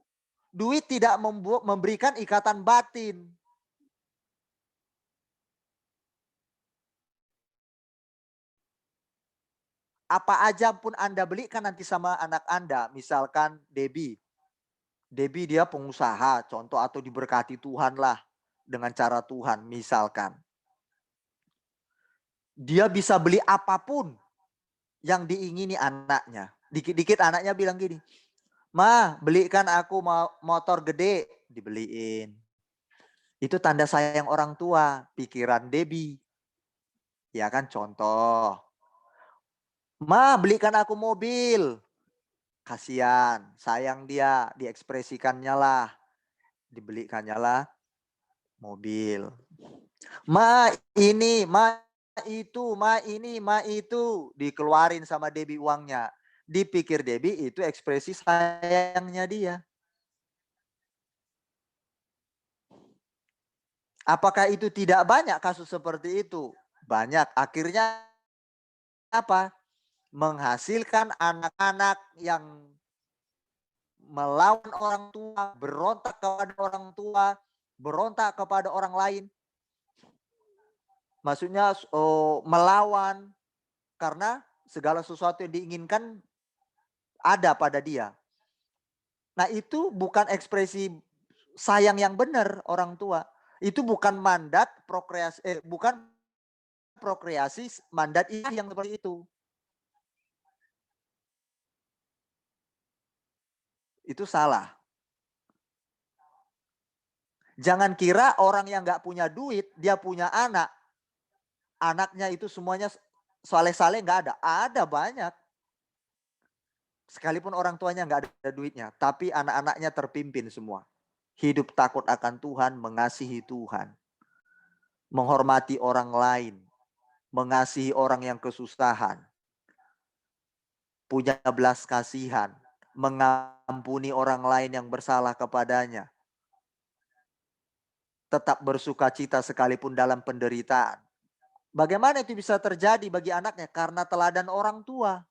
Duit tidak memberikan ikatan batin. Apa aja pun Anda belikan nanti sama anak Anda. Misalkan Debbie. Debbie dia pengusaha, contoh atau diberkati Tuhan lah. Dengan cara Tuhan, misalkan. Dia bisa beli apapun yang diingini anaknya. Dikit-dikit anaknya bilang gini, Ma, belikan aku motor gede. dibeliin. Itu tanda sayang orang tua, pikiran Debbie. Ya kan, contoh. Ma, belikan aku mobil. Kasihan, sayang dia, diekspresikannya lah. Dibelikannya lah mobil. Ma ini, ma itu, ma ini, ma itu. Dikeluarin sama Debbie uangnya. Dipikir Debbie itu ekspresi sayangnya dia. Apakah itu tidak banyak kasus seperti itu? Banyak. Akhirnya apa? Menghasilkan anak-anak yang melawan orang tua, berontak kepada orang tua, berontak kepada orang lain. Maksudnya melawan karena segala sesuatu yang diinginkan ada pada dia. Nah, itu bukan ekspresi sayang yang benar orang tua. Itu bukan mandat prokreasi, bukan prokreasi mandat ilahi yang seperti itu. Itu salah. Jangan kira orang yang nggak punya duit, dia punya anak. Anaknya itu semuanya saleh-saleh, nggak ada. Ada banyak. Sekalipun orang tuanya nggak ada duitnya, tapi anak-anaknya terpimpin semua. Hidup takut akan Tuhan, mengasihi Tuhan. Menghormati orang lain. Mengasihi orang yang kesusahan. Punya belas kasihan. Mengampuni orang lain yang bersalah kepadanya. Tetap bersuka cita sekalipun dalam penderitaan. Bagaimana itu bisa terjadi bagi anaknya? Karena teladan orang tua.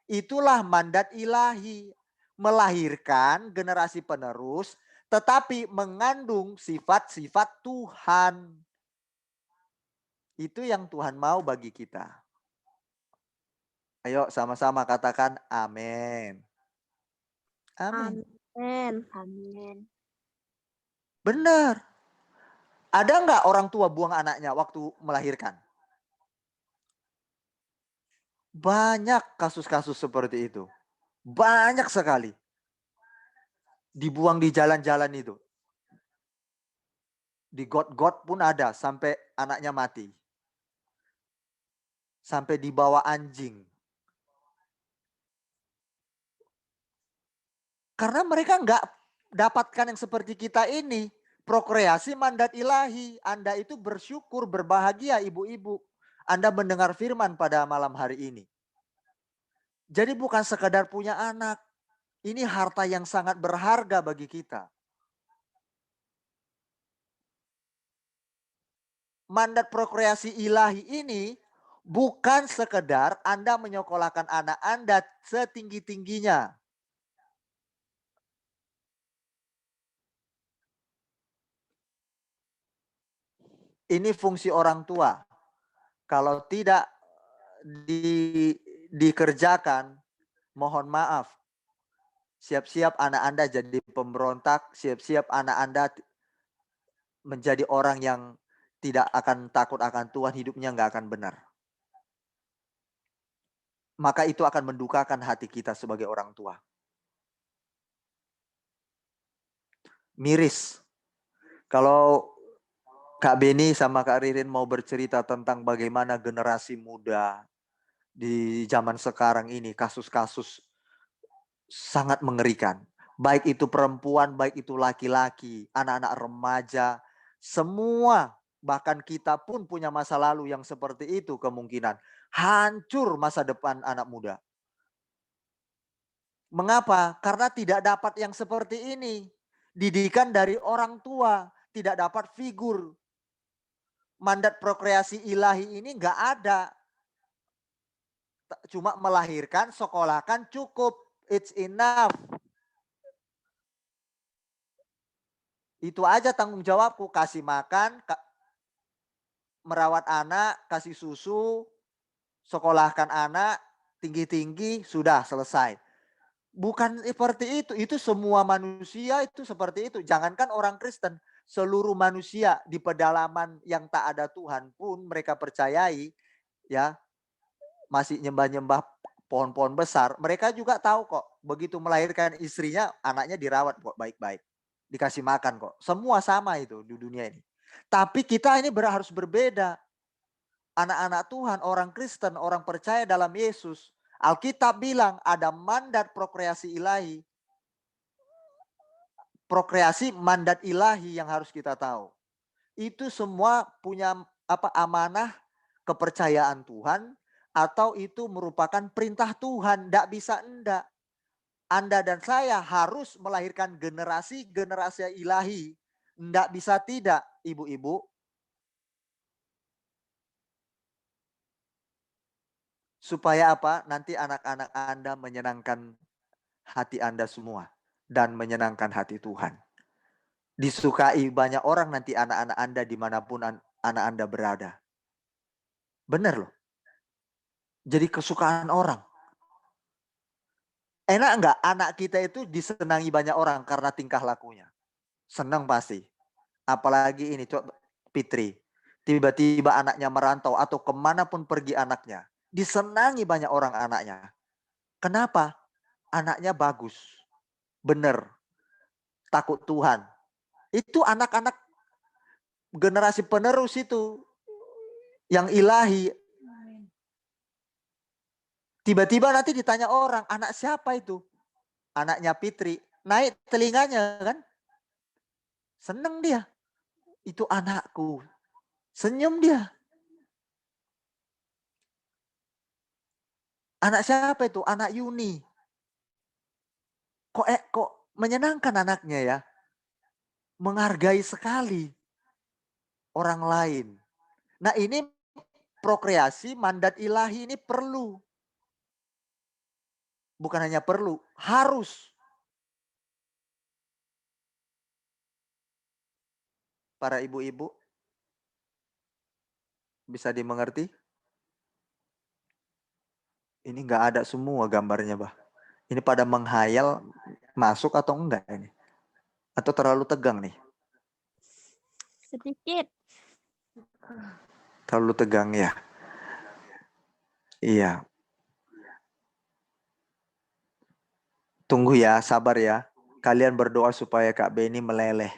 Itulah mandat ilahi. Melahirkan generasi penerus, tetapi mengandung sifat-sifat Tuhan. Itu yang Tuhan mau bagi kita. Ayo sama-sama katakan amin. Amin. Amin. Amin. Benar. Ada nggak orang tua buang anaknya waktu melahirkan? Banyak kasus-kasus seperti itu. Banyak sekali. Dibuang di jalan-jalan itu. Di got-got pun ada sampai anaknya mati. Sampai dibawa anjing. Karena mereka nggak dapatkan yang seperti kita ini. Prokreasi mandat ilahi. Anda itu bersyukur, berbahagia ibu-ibu. Anda mendengar firman pada malam hari ini. Jadi bukan sekadar punya anak. Ini harta yang sangat berharga bagi kita. Mandat prokreasi ilahi ini bukan sekedar Anda menyekolahkan anak Anda setinggi-tingginya. Ini fungsi orang tua. Kalau tidak dikerjakan, mohon maaf. Siap-siap anak Anda jadi pemberontak, siap-siap anak Anda menjadi orang yang tidak akan takut akan Tuhan, hidupnya nggak akan benar. Maka itu akan mendukakan hati kita sebagai orang tua. Miris. Kalau Kak Beni sama Kak Ririn mau bercerita tentang bagaimana generasi muda di zaman sekarang ini, kasus-kasus sangat mengerikan. Baik itu perempuan, baik itu laki-laki, anak-anak remaja, semua, bahkan kita pun punya masa lalu yang seperti itu kemungkinan. Hancur masa depan anak muda. Mengapa? Karena tidak dapat yang seperti ini. Didikan dari orang tua, tidak dapat figur. Mandat prokreasi ilahi ini nggak ada. Cuma melahirkan, sekolahkan cukup. It's enough. Itu aja tanggung jawabku. Kasih makan, merawat anak, kasih susu, sekolahkan anak, tinggi-tinggi, sudah selesai. Bukan seperti itu semua manusia itu seperti itu. Jangankan orang Kristen, seluruh manusia di pedalaman yang tak ada Tuhan pun mereka percayai, ya, masih nyembah-nyembah pohon-pohon besar. Mereka juga tahu kok, begitu melahirkan istrinya, anaknya dirawat kok baik-baik. dikasih makan kok. Semua sama itu di dunia ini. Tapi kita ini harus berbeda. Anak-anak Tuhan, orang Kristen, orang percaya dalam Yesus. Alkitab bilang ada mandat prokreasi ilahi. Prokreasi mandat ilahi yang harus kita tahu. Itu semua punya amanah kepercayaan Tuhan atau itu merupakan perintah Tuhan. Tidak bisa enggak. Anda dan saya harus melahirkan generasi-generasi ilahi. Tidak bisa tidak, ibu-ibu. Supaya apa? Nanti anak-anak Anda menyenangkan hati Anda semua. Dan menyenangkan hati Tuhan. Disukai banyak orang nanti anak-anak Anda dimanapun anak Anda berada. Benar loh. Jadi kesukaan orang. Enak enggak anak kita itu disenangi banyak orang karena tingkah lakunya? Senang pasti. Apalagi ini, coba Fitri. Tiba-tiba anaknya merantau atau kemanapun pergi anaknya. Disenangi banyak orang anaknya. Kenapa? Anaknya bagus. Benar. Takut Tuhan. Itu anak-anak generasi penerus itu. Yang ilahi. Tiba-tiba nanti ditanya orang, anak siapa itu? Anaknya Fitri. Naik telinganya kan. Seneng dia. Itu anakku. Senyum dia. Anak siapa itu? Anak Yuni. Kok menyenangkan anaknya ya? Menghargai sekali orang lain. Nah ini prokreasi mandat ilahi ini perlu. Bukan hanya perlu, harus. Para ibu-ibu bisa dimengerti? Ini nggak ada semua gambarnya, Bah. Ini pada menghayal masuk atau enggak ini? Atau terlalu tegang nih? Sedikit. Terlalu tegang ya? Iya. Tunggu ya, sabar ya. Kalian berdoa supaya Kak Beni meleleh.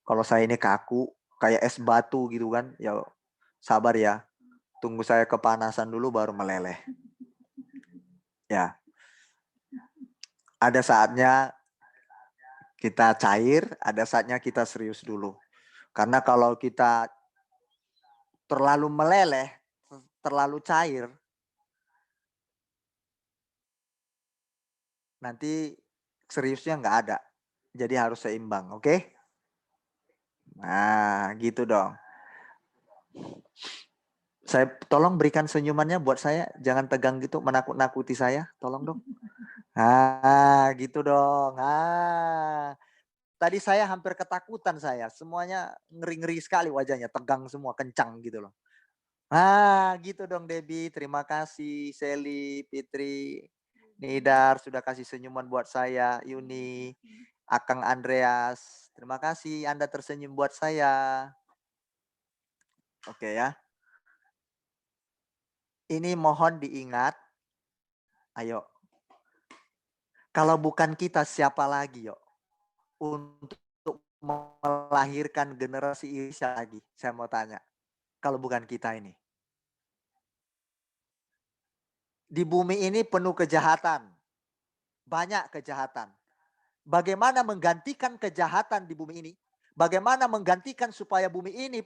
Kalau saya ini kaku, kayak es batu gitu kan. Ya sabar ya. Tunggu saya kepanasan dulu baru meleleh. Ya. Ada saatnya kita cair, ada saatnya kita serius dulu. Karena kalau kita terlalu meleleh, terlalu cair, nanti seriusnya nggak ada. Jadi harus seimbang, oke? Nah, gitu dong. Saya tolong berikan senyumannya buat saya, jangan tegang gitu, menakut-nakuti saya, tolong dong. Ah, gitu dong. Ah. Tadi saya hampir ketakutan saya, semuanya ngeri-ngeri sekali wajahnya, tegang semua, kencang gitu loh. Ah, gitu dong Debbie, terima kasih Sally, Fitri, Nidar sudah kasih senyuman buat saya, Yuni, Akang Andreas, terima kasih Anda tersenyum buat saya. Oke ya. Ini mohon diingat. Ayo. Kalau bukan kita siapa lagi yuk? Untuk melahirkan generasi ini lagi. Saya mau tanya. Kalau bukan kita ini. Di bumi ini penuh kejahatan. Banyak kejahatan. Bagaimana menggantikan kejahatan di bumi ini? Bagaimana menggantikan supaya bumi ini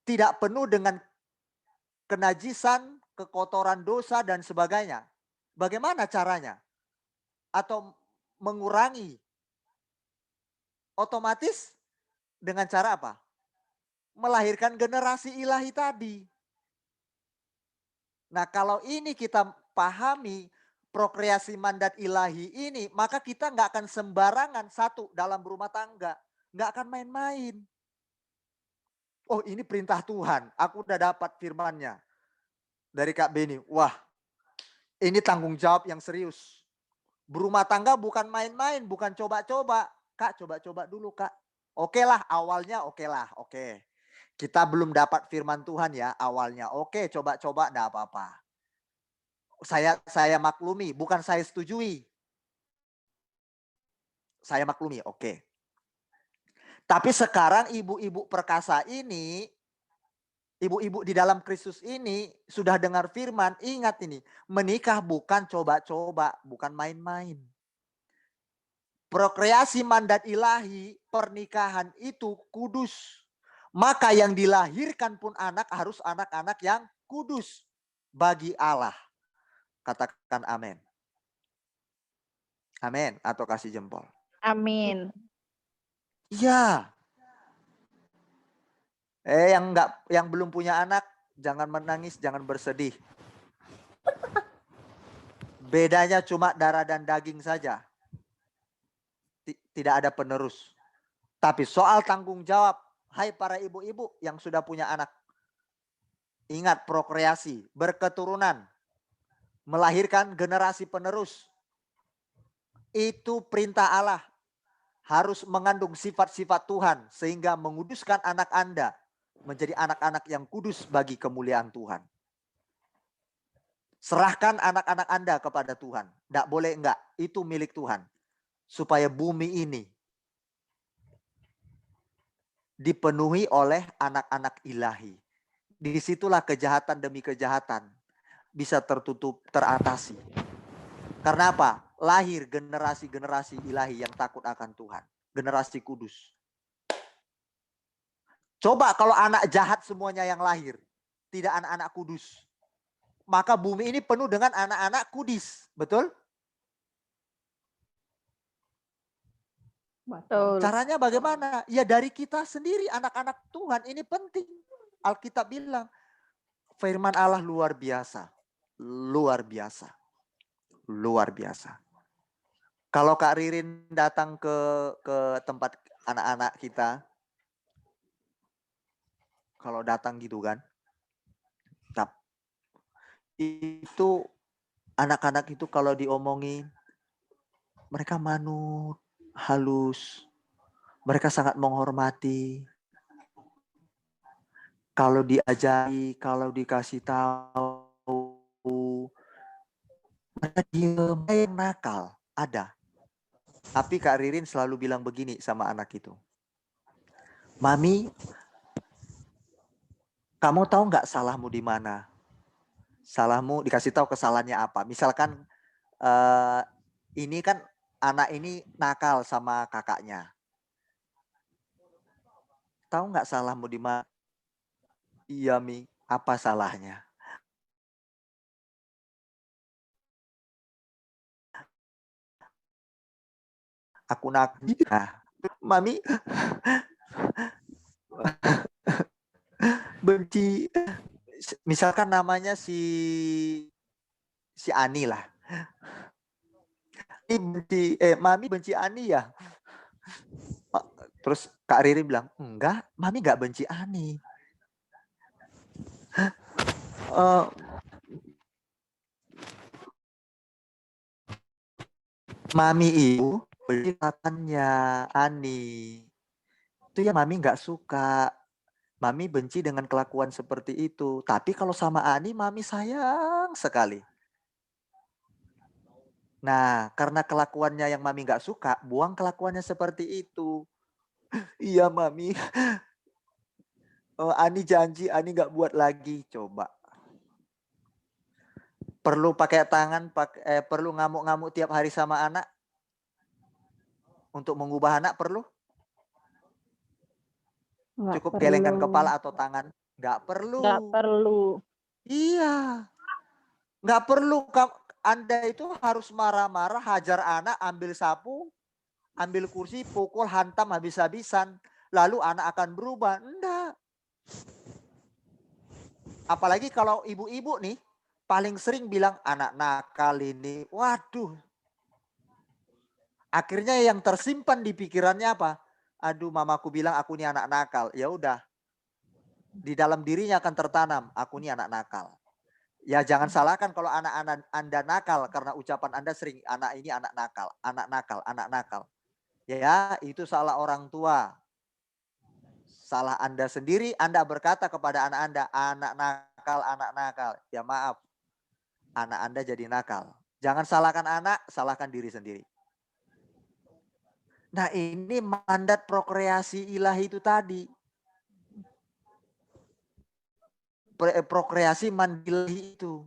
tidak penuh dengan kenajisan, kekotoran dosa dan sebagainya. Bagaimana caranya? Atau mengurangi? Otomatis dengan cara apa? Melahirkan generasi ilahi tadi. Nah kalau ini kita pahami prokreasi mandat ilahi ini, maka kita nggak akan sembarangan satu dalam berumah tangga. Nggak akan main-main. Oh ini perintah Tuhan, aku udah dapat firmannya. Dari Kak Beni, wah ini tanggung jawab yang serius. Berumah tangga bukan main-main, bukan coba-coba. Kak coba-coba dulu Kak. Oke lah awalnya oke lah, oke. Kita belum dapat firman Tuhan ya awalnya. Oke coba-coba enggak apa-apa. Saya maklumi, bukan saya setujui. saya maklumi, oke. Tapi sekarang ibu-ibu perkasa ini, ibu-ibu di dalam Kristus ini sudah dengar firman, ingat ini, menikah bukan coba-coba, bukan main-main. Prokreasi mandat ilahi, pernikahan itu kudus. Maka yang dilahirkan pun anak harus anak-anak yang kudus bagi Allah. Katakan amin. Amin atau kasih jempol. Amin. Iya. Yang belum punya anak jangan menangis, jangan bersedih. Bedanya cuma darah dan daging saja. Tidak ada penerus. Tapi soal tanggung jawab, hai para ibu-ibu yang sudah punya anak. Ingat prokreasi, berketurunan, melahirkan generasi penerus. Itu perintah Allah. Harus mengandung sifat-sifat Tuhan sehingga menguduskan anak Anda menjadi anak-anak yang kudus bagi kemuliaan Tuhan. Serahkan anak-anak Anda kepada Tuhan. Tidak boleh enggak, itu milik Tuhan. Supaya bumi ini dipenuhi oleh anak-anak ilahi. Disitulah kejahatan demi kejahatan bisa tertutup, teratasi. Karena apa? Lahir generasi-generasi ilahi yang takut akan Tuhan. Generasi kudus. Coba kalau anak jahat semuanya yang lahir. Tidak anak-anak kudus. Maka bumi ini penuh dengan anak-anak kudis. Betul? Betul. Caranya bagaimana? Ya dari kita sendiri, anak-anak Tuhan. Ini penting. Alkitab bilang, firman Allah luar biasa. Luar biasa. Luar biasa. Kalau Kak Ririn datang ke tempat anak-anak kita, kalau datang gitu kan, itu anak-anak itu kalau diomongin, mereka manut, halus, mereka sangat menghormati. Kalau diajari, kalau dikasih tahu, mereka diam, yang nakal, ada. Tapi Kak Ririn selalu bilang begini sama anak itu. Mami, kamu tahu nggak salahmu di mana? Salahmu, dikasih tahu kesalahannya apa. Misalkan ini kan anak ini nakal sama kakaknya. Tahu nggak salahmu di mana? Iya Mi, apa salahnya? Aku nakal. Nah, Mami benci. Misalkan namanya si Ani lah. Mami benci Ani ya? Terus Kak Riri bilang, enggak, Mami nggak benci Ani. Mami itu benci katanya Ani. Itu ya Mami nggak suka. Mami benci dengan kelakuan seperti itu. Tapi kalau sama Ani, Mami sayang sekali. Nah, karena kelakuannya yang Mami nggak suka, buang kelakuannya seperti itu. Iya, Mami. Ani janji, Ani nggak buat lagi. Coba. Perlu pakai tangan, perlu ngamuk-ngamuk tiap hari sama anak? Untuk mengubah anak perlu? Nggak Cukup perlu. gelengkan kepala atau tangan? Nggak perlu. Nggak perlu. Iya. Nggak perlu. Anda itu harus marah-marah, hajar anak, ambil sapu, ambil kursi, pukul, hantam habis-habisan. Lalu anak akan berubah. Enggak. Apalagi kalau ibu-ibu nih, paling sering bilang anak nakal ini. Waduh. Akhirnya yang tersimpan di pikirannya apa? Aduh, mamaku bilang aku ini anak nakal. Ya udah. Di dalam dirinya akan tertanam, aku ini anak nakal. Ya jangan salahkan kalau anak-anak Anda nakal karena ucapan Anda sering anak ini anak nakal, anak nakal, anak nakal. Ya, itu salah orang tua. Salah Anda sendiri, Anda berkata kepada anak Anda, anak nakal, anak nakal. Ya maaf, anak Anda jadi nakal. Jangan salahkan anak, salahkan diri sendiri. Nah, ini mandat prokreasi ilahi itu tadi. Prokreasi mandiri itu.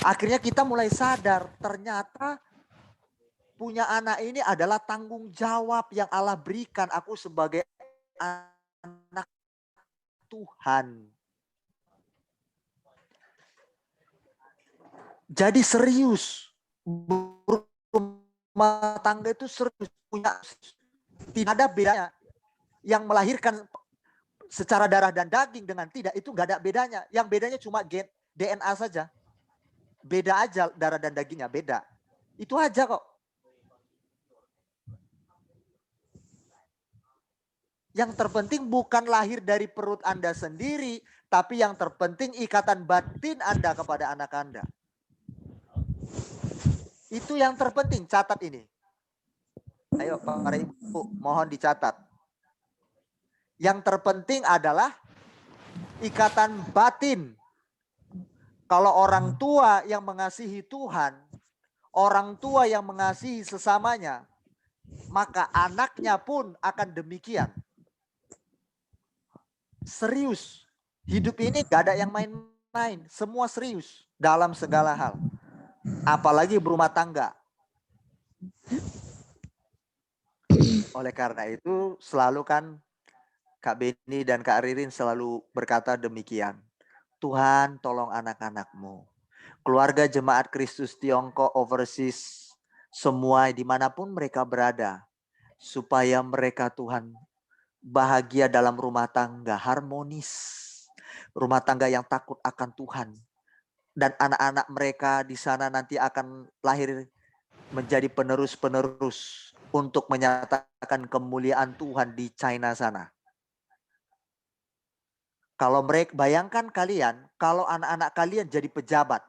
Akhirnya kita mulai sadar, ternyata punya anak ini adalah tanggung jawab yang Allah berikan aku sebagai anak Tuhan. Jadi serius. Rumah tangga itu serius. Tidak ada bedanya. Yang melahirkan secara darah dan daging dengan tidak, itu nggak ada bedanya. Yang bedanya cuma DNA saja. Beda aja darah dan dagingnya, beda. Itu aja kok. Yang terpenting bukan lahir dari perut Anda sendiri, tapi yang terpenting ikatan batin Anda kepada anak Anda. Itu yang terpenting, catat ini. Ayo para ibu, mohon dicatat. Yang terpenting adalah ikatan batin. Kalau orang tua yang mengasihi Tuhan, orang tua yang mengasihi sesamanya, maka anaknya pun akan demikian. Serius. Hidup ini gak ada yang main-main. Semua serius dalam segala hal. Apalagi berumah tangga. Oleh karena itu selalu kan Kak Beni dan Kak Ririn selalu berkata demikian. Tuhan tolong anak-anakmu. Keluarga Jemaat Kristus Tiongkok Overseas. Semua dimanapun mereka berada. Supaya mereka Tuhan bahagia dalam rumah tangga, harmonis. Rumah tangga yang takut akan Tuhan. Dan anak-anak mereka di sana nanti akan lahir menjadi penerus-penerus untuk menyatakan kemuliaan Tuhan di China sana. Kalau mereka, bayangkan kalian, kalau anak-anak kalian jadi pejabat,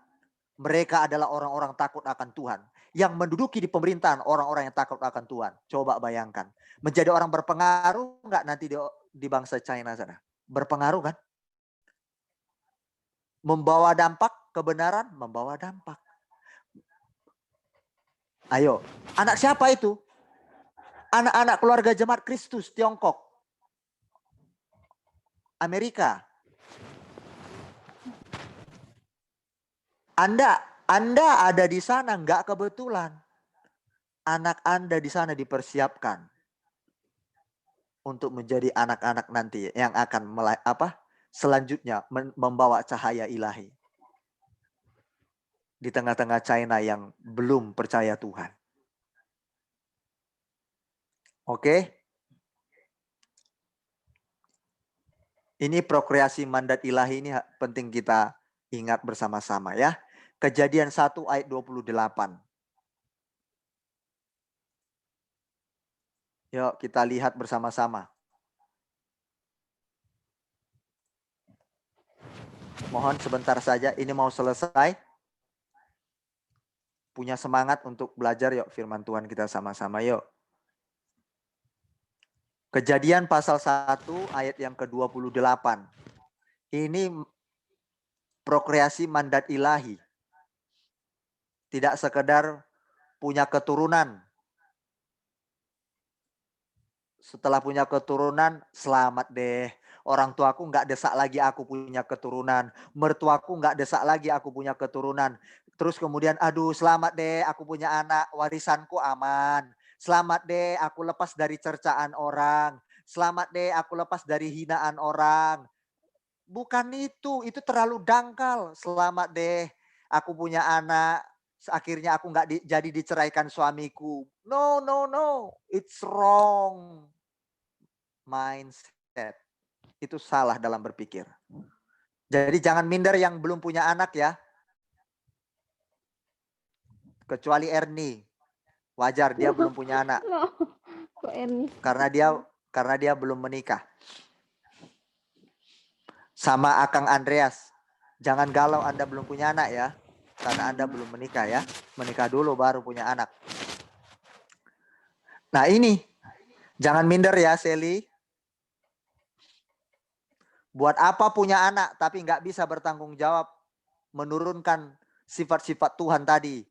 mereka adalah orang-orang takut akan Tuhan. Yang menduduki di pemerintahan orang-orang yang takut akan Tuhan. Coba bayangkan. Menjadi orang berpengaruh nggak nanti di bangsa China sana? Berpengaruh kan? Membawa dampak kebenaran, membawa dampak. Ayo, anak siapa itu? Anak-anak keluarga Jemaat Kristus Tiongkok. Amerika. Anda ada di sana nggak kebetulan. Anak Anda di sana dipersiapkan untuk menjadi anak-anak nanti yang akan selanjutnya membawa cahaya ilahi di tengah-tengah China yang belum percaya Tuhan. Oke? Ini prokreasi mandat ilahi ini penting kita ingat bersama-sama ya. Kejadian 1 ayat 28. Yuk kita lihat bersama-sama. Mohon sebentar saja, ini mau selesai. Punya semangat untuk belajar yuk firman Tuhan kita sama-sama yuk. Kejadian pasal 1 ayat yang ke-28. Ini prokreasi mandat ilahi. Tidak sekedar punya keturunan. Setelah punya keturunan, selamat deh. Orang tuaku nggak desak lagi aku punya keturunan. Mertuaku nggak desak lagi aku punya keturunan. Terus kemudian, aduh selamat deh aku punya anak, warisanku aman. Selamat deh aku lepas dari cercaan orang. Selamat deh aku lepas dari hinaan orang. Bukan itu terlalu dangkal. Selamat deh aku punya anak, akhirnya aku nggak jadi diceraikan suamiku. No, it's wrong mindset. Itu salah dalam berpikir. Jadi jangan minder yang belum punya anak ya. Kecuali Ernie. Wajar dia belum punya anak. Kok Ernie? Karena dia belum menikah. Sama Akang Andreas. Jangan galau Anda belum punya anak ya. Karena Anda belum menikah ya. Menikah dulu baru punya anak. Nah ini. Jangan minder ya Sally. Buat apa punya anak tapi nggak bisa bertanggung jawab. Menurunkan sifat-sifat Tuhan tadi.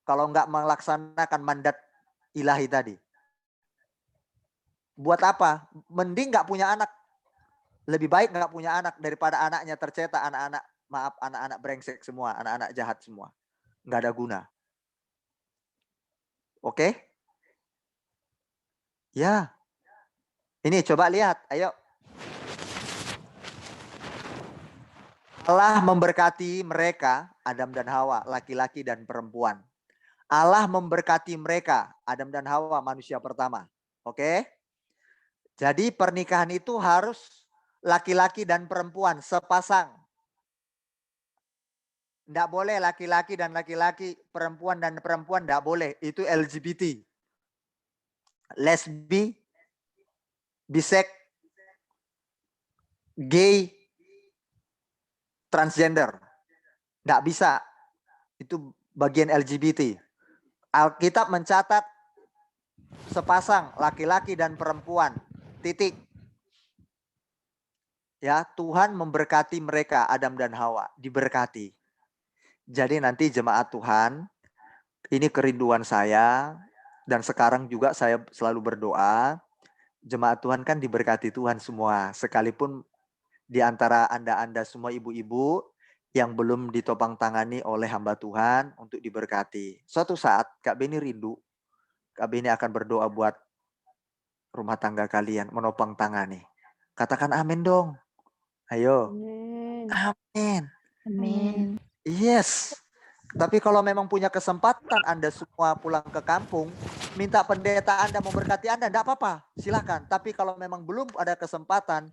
Kalau nggak melaksanakan mandat ilahi tadi. Buat apa? Mending nggak punya anak. Lebih baik nggak punya anak daripada anaknya tercetak anak-anak brengsek semua, anak-anak jahat semua. Nggak ada guna. Oke? Ya. Ini coba lihat, ayo. Allah memberkati mereka, Adam dan Hawa, laki-laki dan perempuan. Allah memberkati mereka, Adam dan Hawa, manusia pertama. Oke? Jadi pernikahan itu harus laki-laki dan perempuan sepasang. Tidak boleh laki-laki dan laki-laki, perempuan dan perempuan, tidak boleh. Itu LGBT. Lesbi, bisek, gay, transgender. Tidak bisa. Itu bagian LGBT. Alkitab mencatat sepasang laki-laki dan perempuan. Titik. Ya, Tuhan memberkati mereka, Adam dan Hawa, diberkati. Jadi nanti jemaat Tuhan, ini kerinduan saya, dan sekarang juga saya selalu berdoa, jemaat Tuhan kan diberkati Tuhan semua, sekalipun di antara Anda semua ibu-ibu yang belum ditopang tangani oleh hamba Tuhan untuk diberkati. Suatu saat Kak Beni rindu, Kak Beni akan berdoa buat rumah tangga kalian, menopang tangani. Katakan amin dong. Ayo. Amin. Amin. Amin. Yes. Tapi kalau memang punya kesempatan Anda semua pulang ke kampung, minta pendeta Anda memberkati Anda, enggak apa-apa, silakan. Tapi kalau memang belum ada kesempatan,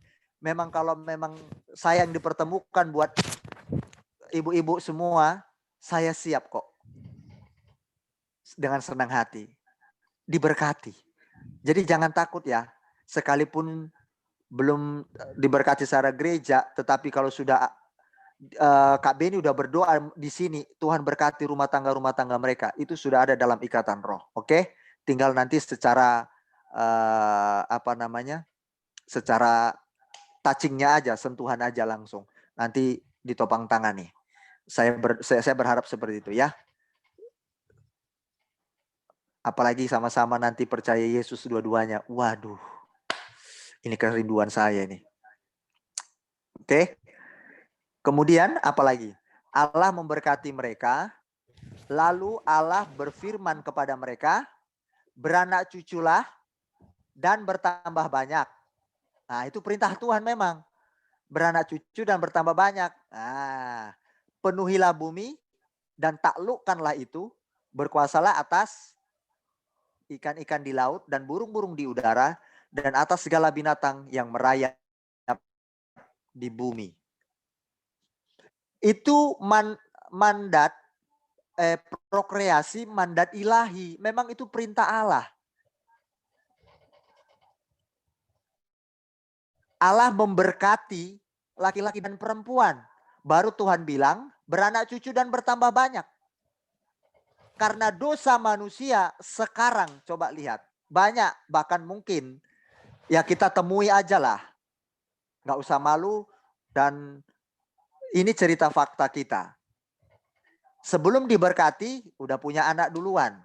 kalau memang saya yang dipertemukan buat ibu-ibu semua, saya siap kok. Dengan senang hati. Diberkati. Jadi jangan takut ya, sekalipun belum diberkati secara gereja, tetapi kalau sudah Kak Beni udah berdoa di sini, Tuhan berkati rumah tangga mereka, itu sudah ada dalam ikatan roh. Oke? Tinggal nanti secara secara touchingnya aja, sentuhan aja langsung. Nanti ditopang tangan nih. Saya berharap seperti itu ya. Apalagi sama-sama nanti percaya Yesus dua-duanya. Waduh, ini kerinduan saya nih. Oke? Kemudian apa lagi? Allah memberkati mereka, lalu Allah berfirman kepada mereka, beranak cuculah dan bertambah banyak. Nah, itu perintah Tuhan memang. Beranak cucu dan bertambah banyak. Nah, penuhilah bumi dan taklukkanlah itu, berkuasalah atas ikan-ikan di laut dan burung-burung di udara dan atas segala binatang yang merayap di bumi. Itu mandat prokreasi, mandat ilahi. Memang itu perintah Allah. Allah memberkati laki-laki dan perempuan. Baru Tuhan bilang beranak cucu dan bertambah banyak. Karena dosa manusia sekarang, coba lihat. Banyak, bahkan mungkin ya kita temui aja lah. Nggak usah malu, dan ini cerita fakta kita. Sebelum diberkati, udah punya anak duluan.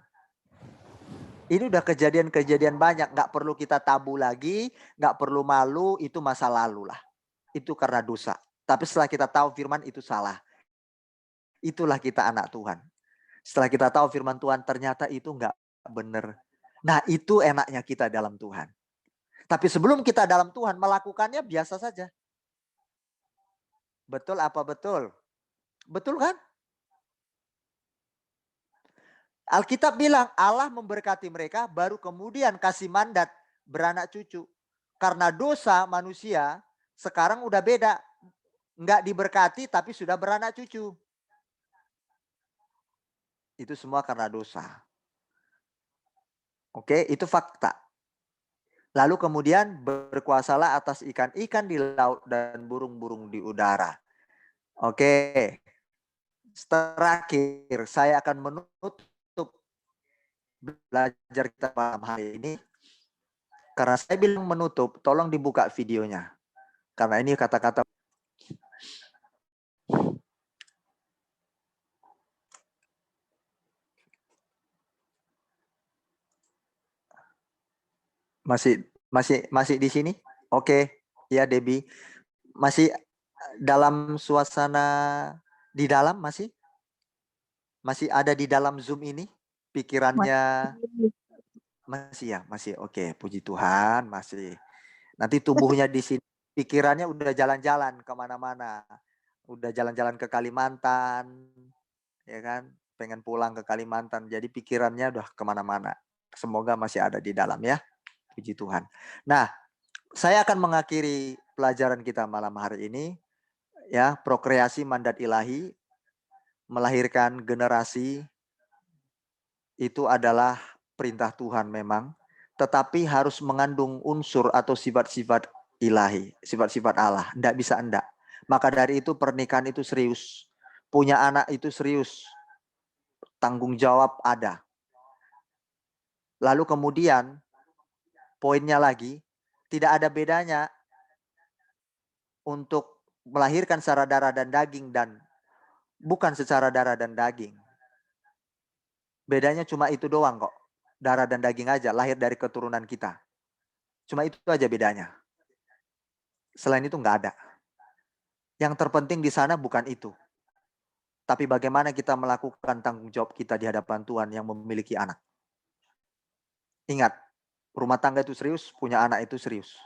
Ini udah kejadian-kejadian banyak. Nggak perlu kita tabu lagi, nggak perlu malu, itu masa lalu lah. Itu karena dosa. Tapi setelah kita tahu firman itu salah. Itulah kita anak Tuhan. Setelah kita tahu firman Tuhan, ternyata itu nggak benar. Nah, itu enaknya kita dalam Tuhan. Tapi sebelum kita dalam Tuhan, melakukannya biasa saja. Betul apa betul? Betul kan? Alkitab bilang Allah memberkati mereka, baru kemudian kasih mandat beranak cucu. Karena dosa manusia sekarang udah beda. Nggak diberkati tapi sudah beranak cucu. Itu semua karena dosa. Oke, itu fakta. Lalu kemudian berkuasalah atas ikan-ikan di laut dan burung-burung di udara. Oke. Terakhir, saya akan menutup belajar kita malam hari ini. Karena saya bilang menutup, tolong dibuka videonya. Karena ini kata-kata. Masih di sini? Oke. Ya, Debbie. Masih dalam suasana di dalam masih? Masih ada di dalam Zoom ini? Pikirannya masih ya? Masih. Oke, puji Tuhan, masih. Nanti tubuhnya di sini, pikirannya udah jalan-jalan kemana-mana. Udah jalan-jalan ke Kalimantan, ya kan? Pengen pulang ke Kalimantan, jadi pikirannya udah kemana-mana. Semoga masih ada di dalam ya. Puji Tuhan. Nah, saya akan mengakhiri pelajaran kita malam hari ini. Ya, prokreasi mandat ilahi, melahirkan generasi, itu adalah perintah Tuhan memang. Tetapi harus mengandung unsur atau sifat-sifat ilahi, sifat-sifat Allah. Tidak bisa enggak. Maka dari itu pernikahan itu serius. Punya anak itu serius. Tanggung jawab ada. Lalu kemudian, poinnya lagi, tidak ada bedanya untuk melahirkan secara darah dan daging dan bukan secara darah dan daging. Bedanya cuma itu doang kok. Darah dan daging aja, lahir dari keturunan kita. Cuma itu aja bedanya. Selain itu nggak ada. Yang terpenting di sana bukan itu. Tapi bagaimana kita melakukan tanggung jawab kita di hadapan Tuhan yang memiliki anak. Ingat, rumah tangga itu serius, punya anak itu serius.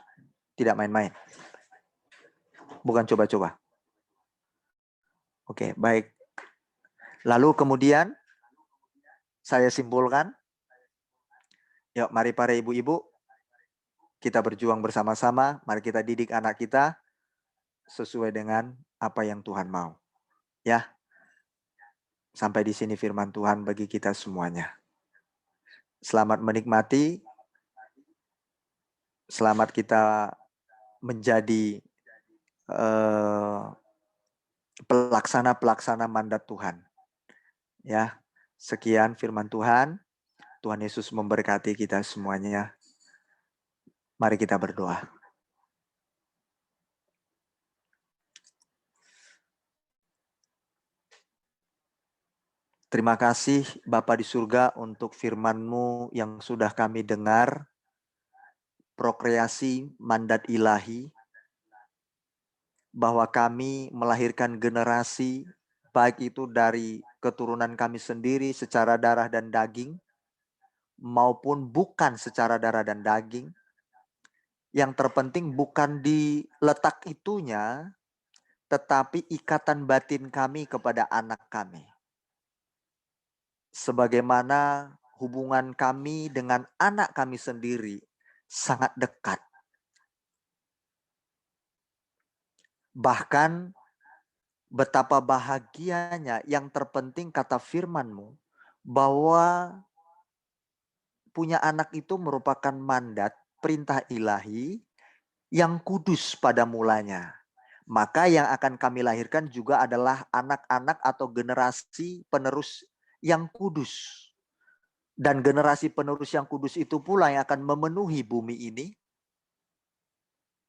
Tidak main-main. Bukan coba-coba. Oke, baik. Lalu kemudian saya simpulkan. Yuk, mari para ibu-ibu, kita berjuang bersama-sama. Mari kita didik anak kita sesuai dengan apa yang Tuhan mau. Ya. Sampai di sini firman Tuhan bagi kita semuanya. Selamat menikmati. Selamat kita menjadi pelaksana-pelaksana mandat Tuhan. Ya, sekian firman Tuhan. Tuhan Yesus memberkati kita semuanya. Mari kita berdoa. Terima kasih Bapa di surga untuk firman-Mu yang sudah kami dengar. Prokreasi mandat ilahi. Bahwa kami melahirkan generasi, baik itu dari keturunan kami sendiri secara darah dan daging, maupun bukan secara darah dan daging. Yang terpenting bukan di letak itunya, tetapi ikatan batin kami kepada anak kami. Sebagaimana hubungan kami dengan anak kami sendiri sangat dekat. Bahkan betapa bahagianya, yang terpenting kata firman-Mu, bahwa punya anak itu merupakan mandat, perintah ilahi yang kudus pada mulanya. Maka yang akan kami lahirkan juga adalah anak-anak atau generasi penerus yang kudus. Dan generasi penerus yang kudus itu pula yang akan memenuhi bumi ini.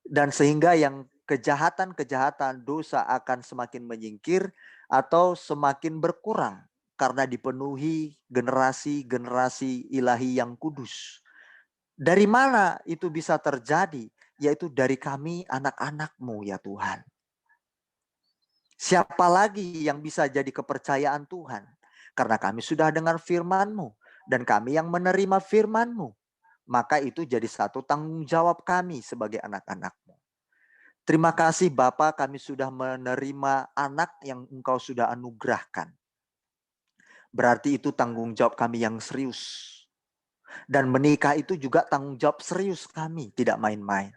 Dan sehingga yang kejahatan-kejahatan dosa akan semakin menyingkir atau semakin berkurang karena dipenuhi generasi-generasi ilahi yang kudus. Dari mana itu bisa terjadi? Yaitu dari kami anak-anak-Mu ya Tuhan. Siapa lagi yang bisa jadi kepercayaan Tuhan? Karena kami sudah dengar firman-Mu dan kami yang menerima firman-Mu. Maka itu jadi satu tanggung jawab kami sebagai anak-anak-Mu. Terima kasih Bapa, kami sudah menerima anak yang Engkau sudah anugerahkan. Berarti itu tanggung jawab kami yang serius. Dan menikah itu juga tanggung jawab serius kami, tidak main-main.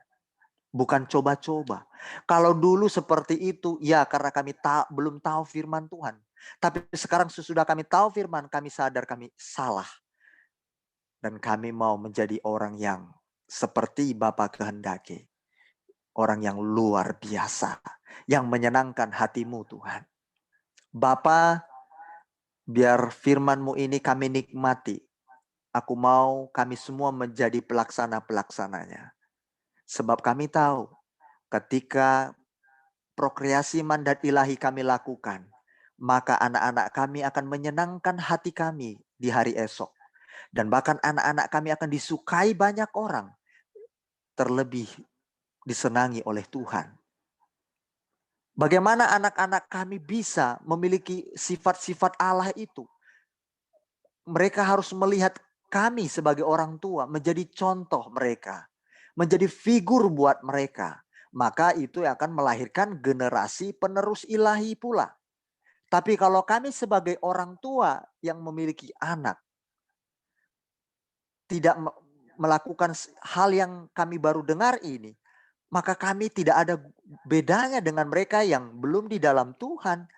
Bukan coba-coba. Kalau dulu seperti itu, ya karena kami belum tahu firman Tuhan. Tapi sekarang sesudah kami tahu firman, kami sadar kami salah. Dan kami mau menjadi orang yang seperti Bapa kehendaki. Orang yang luar biasa, yang menyenangkan hati-Mu Tuhan. Bapa, biar firman-Mu ini kami nikmati. Aku mau kami semua menjadi pelaksana-pelaksananya. Sebab kami tahu ketika prokreasi mandat ilahi kami lakukan, maka anak-anak kami akan menyenangkan hati kami di hari esok. Dan bahkan anak-anak kami akan disukai banyak orang. terlebih disenangi oleh Tuhan. Bagaimana anak-anak kami bisa memiliki sifat-sifat Allah itu? Mereka harus melihat kami sebagai orang tua menjadi contoh mereka, menjadi figur buat mereka. Maka itu akan melahirkan generasi penerus ilahi pula. Tapi kalau kami sebagai orang tua yang memiliki anak tidak melakukan hal yang kami baru dengar ini, maka kami tidak ada bedanya dengan mereka yang belum di dalam Tuhan,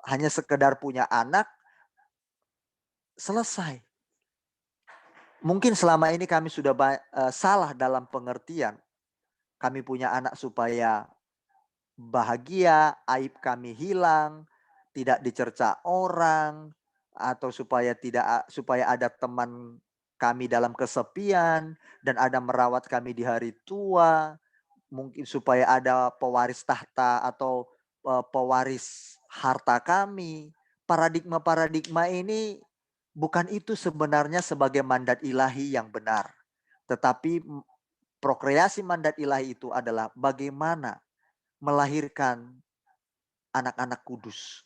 hanya sekedar punya anak, selesai. Mungkin selama ini kami sudah salah dalam pengertian. Kami punya anak supaya bahagia, aib kami hilang, tidak dicerca orang, atau supaya ada teman kami dalam kesepian dan ada merawat kami di hari tua, mungkin supaya ada pewaris tahta atau pewaris harta kami. Paradigma-paradigma ini bukan itu sebenarnya sebagai mandat ilahi yang benar. Tetapi prokreasi mandat ilahi itu adalah bagaimana melahirkan anak-anak kudus.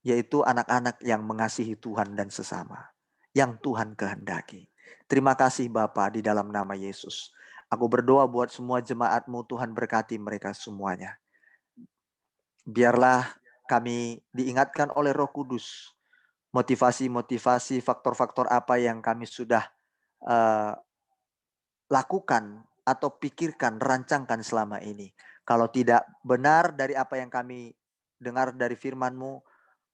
Yaitu anak-anak yang mengasihi Tuhan dan sesama. Yang Tuhan kehendaki. Terima kasih Bapa di dalam nama Yesus. Aku berdoa buat semua jemaat-Mu, Tuhan berkati mereka semuanya. Biarlah kami diingatkan oleh Roh Kudus. Motivasi-motivasi, faktor-faktor apa yang kami sudah lakukan atau pikirkan, rancangkan selama ini. Kalau tidak benar dari apa yang kami dengar dari firman-Mu,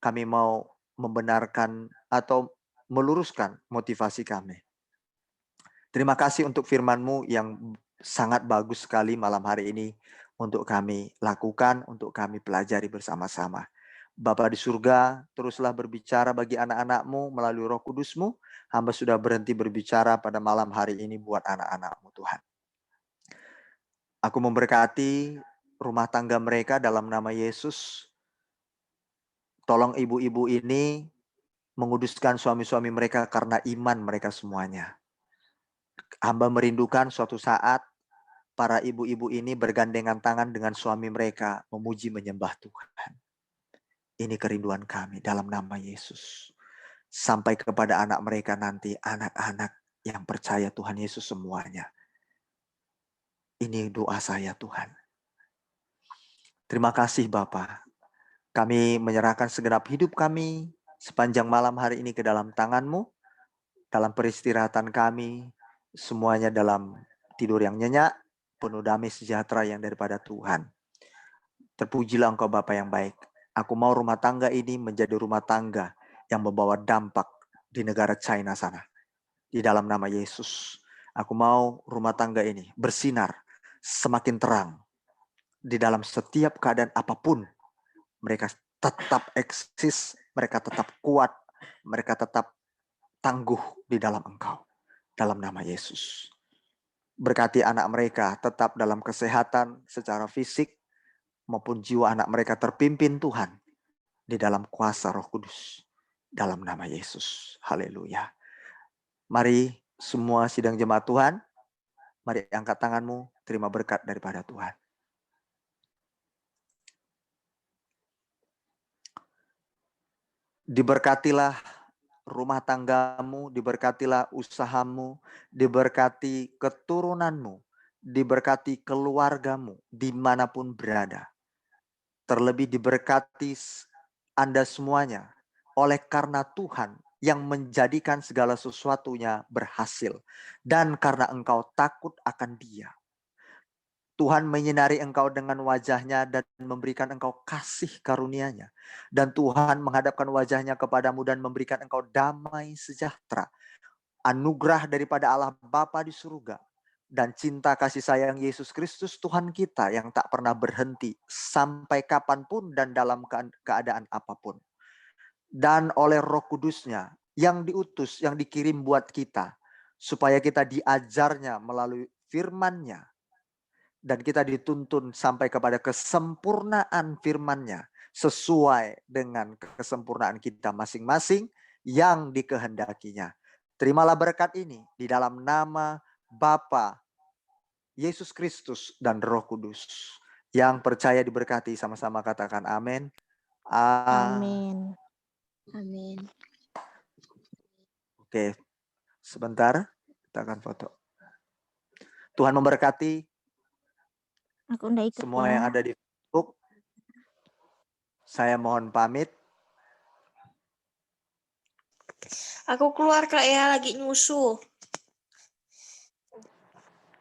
kami mau membenarkan atau meluruskan motivasi kami. Terima kasih untuk firman-Mu yang sangat bagus sekali malam hari ini untuk kami lakukan, untuk kami pelajari bersama-sama. Bapa di surga, teruslah berbicara bagi anak-anak-Mu melalui Roh Kudus-Mu. Hamba sudah berhenti berbicara pada malam hari ini buat anak-anak-Mu Tuhan. Aku memberkati rumah tangga mereka dalam nama Yesus. Tolong ibu-ibu ini menguduskan suami-suami mereka karena iman mereka semuanya. Hamba merindukan suatu saat para ibu-ibu ini bergandengan tangan dengan suami mereka memuji menyembah Tuhan. Ini kerinduan kami dalam nama Yesus. Sampai kepada anak mereka nanti, anak-anak yang percaya Tuhan Yesus semuanya. Ini doa saya Tuhan. Terima kasih Bapa. Kami menyerahkan segenap hidup kami sepanjang malam hari ini ke dalam tangan-Mu. Dalam peristirahatan kami, semuanya dalam tidur yang nyenyak, penuh damai sejahtera yang daripada Tuhan. Terpujilah Engkau Bapa yang baik. Aku mau rumah tangga ini menjadi rumah tangga yang membawa dampak di negara China sana. Di dalam nama Yesus. Aku mau rumah tangga ini bersinar semakin terang. Di dalam setiap keadaan apapun. Mereka tetap eksis, mereka tetap kuat, mereka tetap tangguh di dalam Engkau. Dalam nama Yesus. Berkati anak mereka tetap dalam kesehatan secara fisik maupun jiwa anak mereka terpimpin Tuhan di dalam kuasa Roh Kudus. Dalam nama Yesus. Haleluya. Mari semua sidang jemaat Tuhan, mari angkat tanganmu, terima berkat daripada Tuhan. Diberkatilah rumah tanggamu, diberkatilah usahamu, diberkati keturunanmu, diberkati keluargamu, dimanapun berada. Terlebih diberkati Anda semuanya, oleh karena Tuhan yang menjadikan segala sesuatunya berhasil. Dan karena engkau takut akan Dia. Tuhan menyinari engkau dengan wajahnya dan memberikan engkau kasih karunia-Nya. Dan Tuhan menghadapkan wajahnya kepadamu dan memberikan engkau damai sejahtera. Anugerah daripada Allah Bapa di surga. Dan cinta kasih sayang Yesus Kristus Tuhan kita yang tak pernah berhenti sampai kapanpun dan dalam keadaan apapun. Dan oleh Roh Kudus-Nya yang diutus, yang dikirim buat kita. Supaya kita diajarnya melalui firman-Nya. Dan kita dituntun sampai kepada kesempurnaan firman-Nya sesuai dengan kesempurnaan kita masing-masing yang dikehendakinya. Terimalah berkat ini di dalam nama Bapa Yesus Kristus dan Roh Kudus. Yang percaya diberkati sama-sama katakan amin. Amin. Amin. Oke, sebentar kita akan foto. Tuhan memberkati Aku udah ikut semua yang ada di Facebook. Saya mohon pamit. Aku keluar Kak ya, lagi nyusu.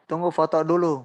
Tunggu foto dulu.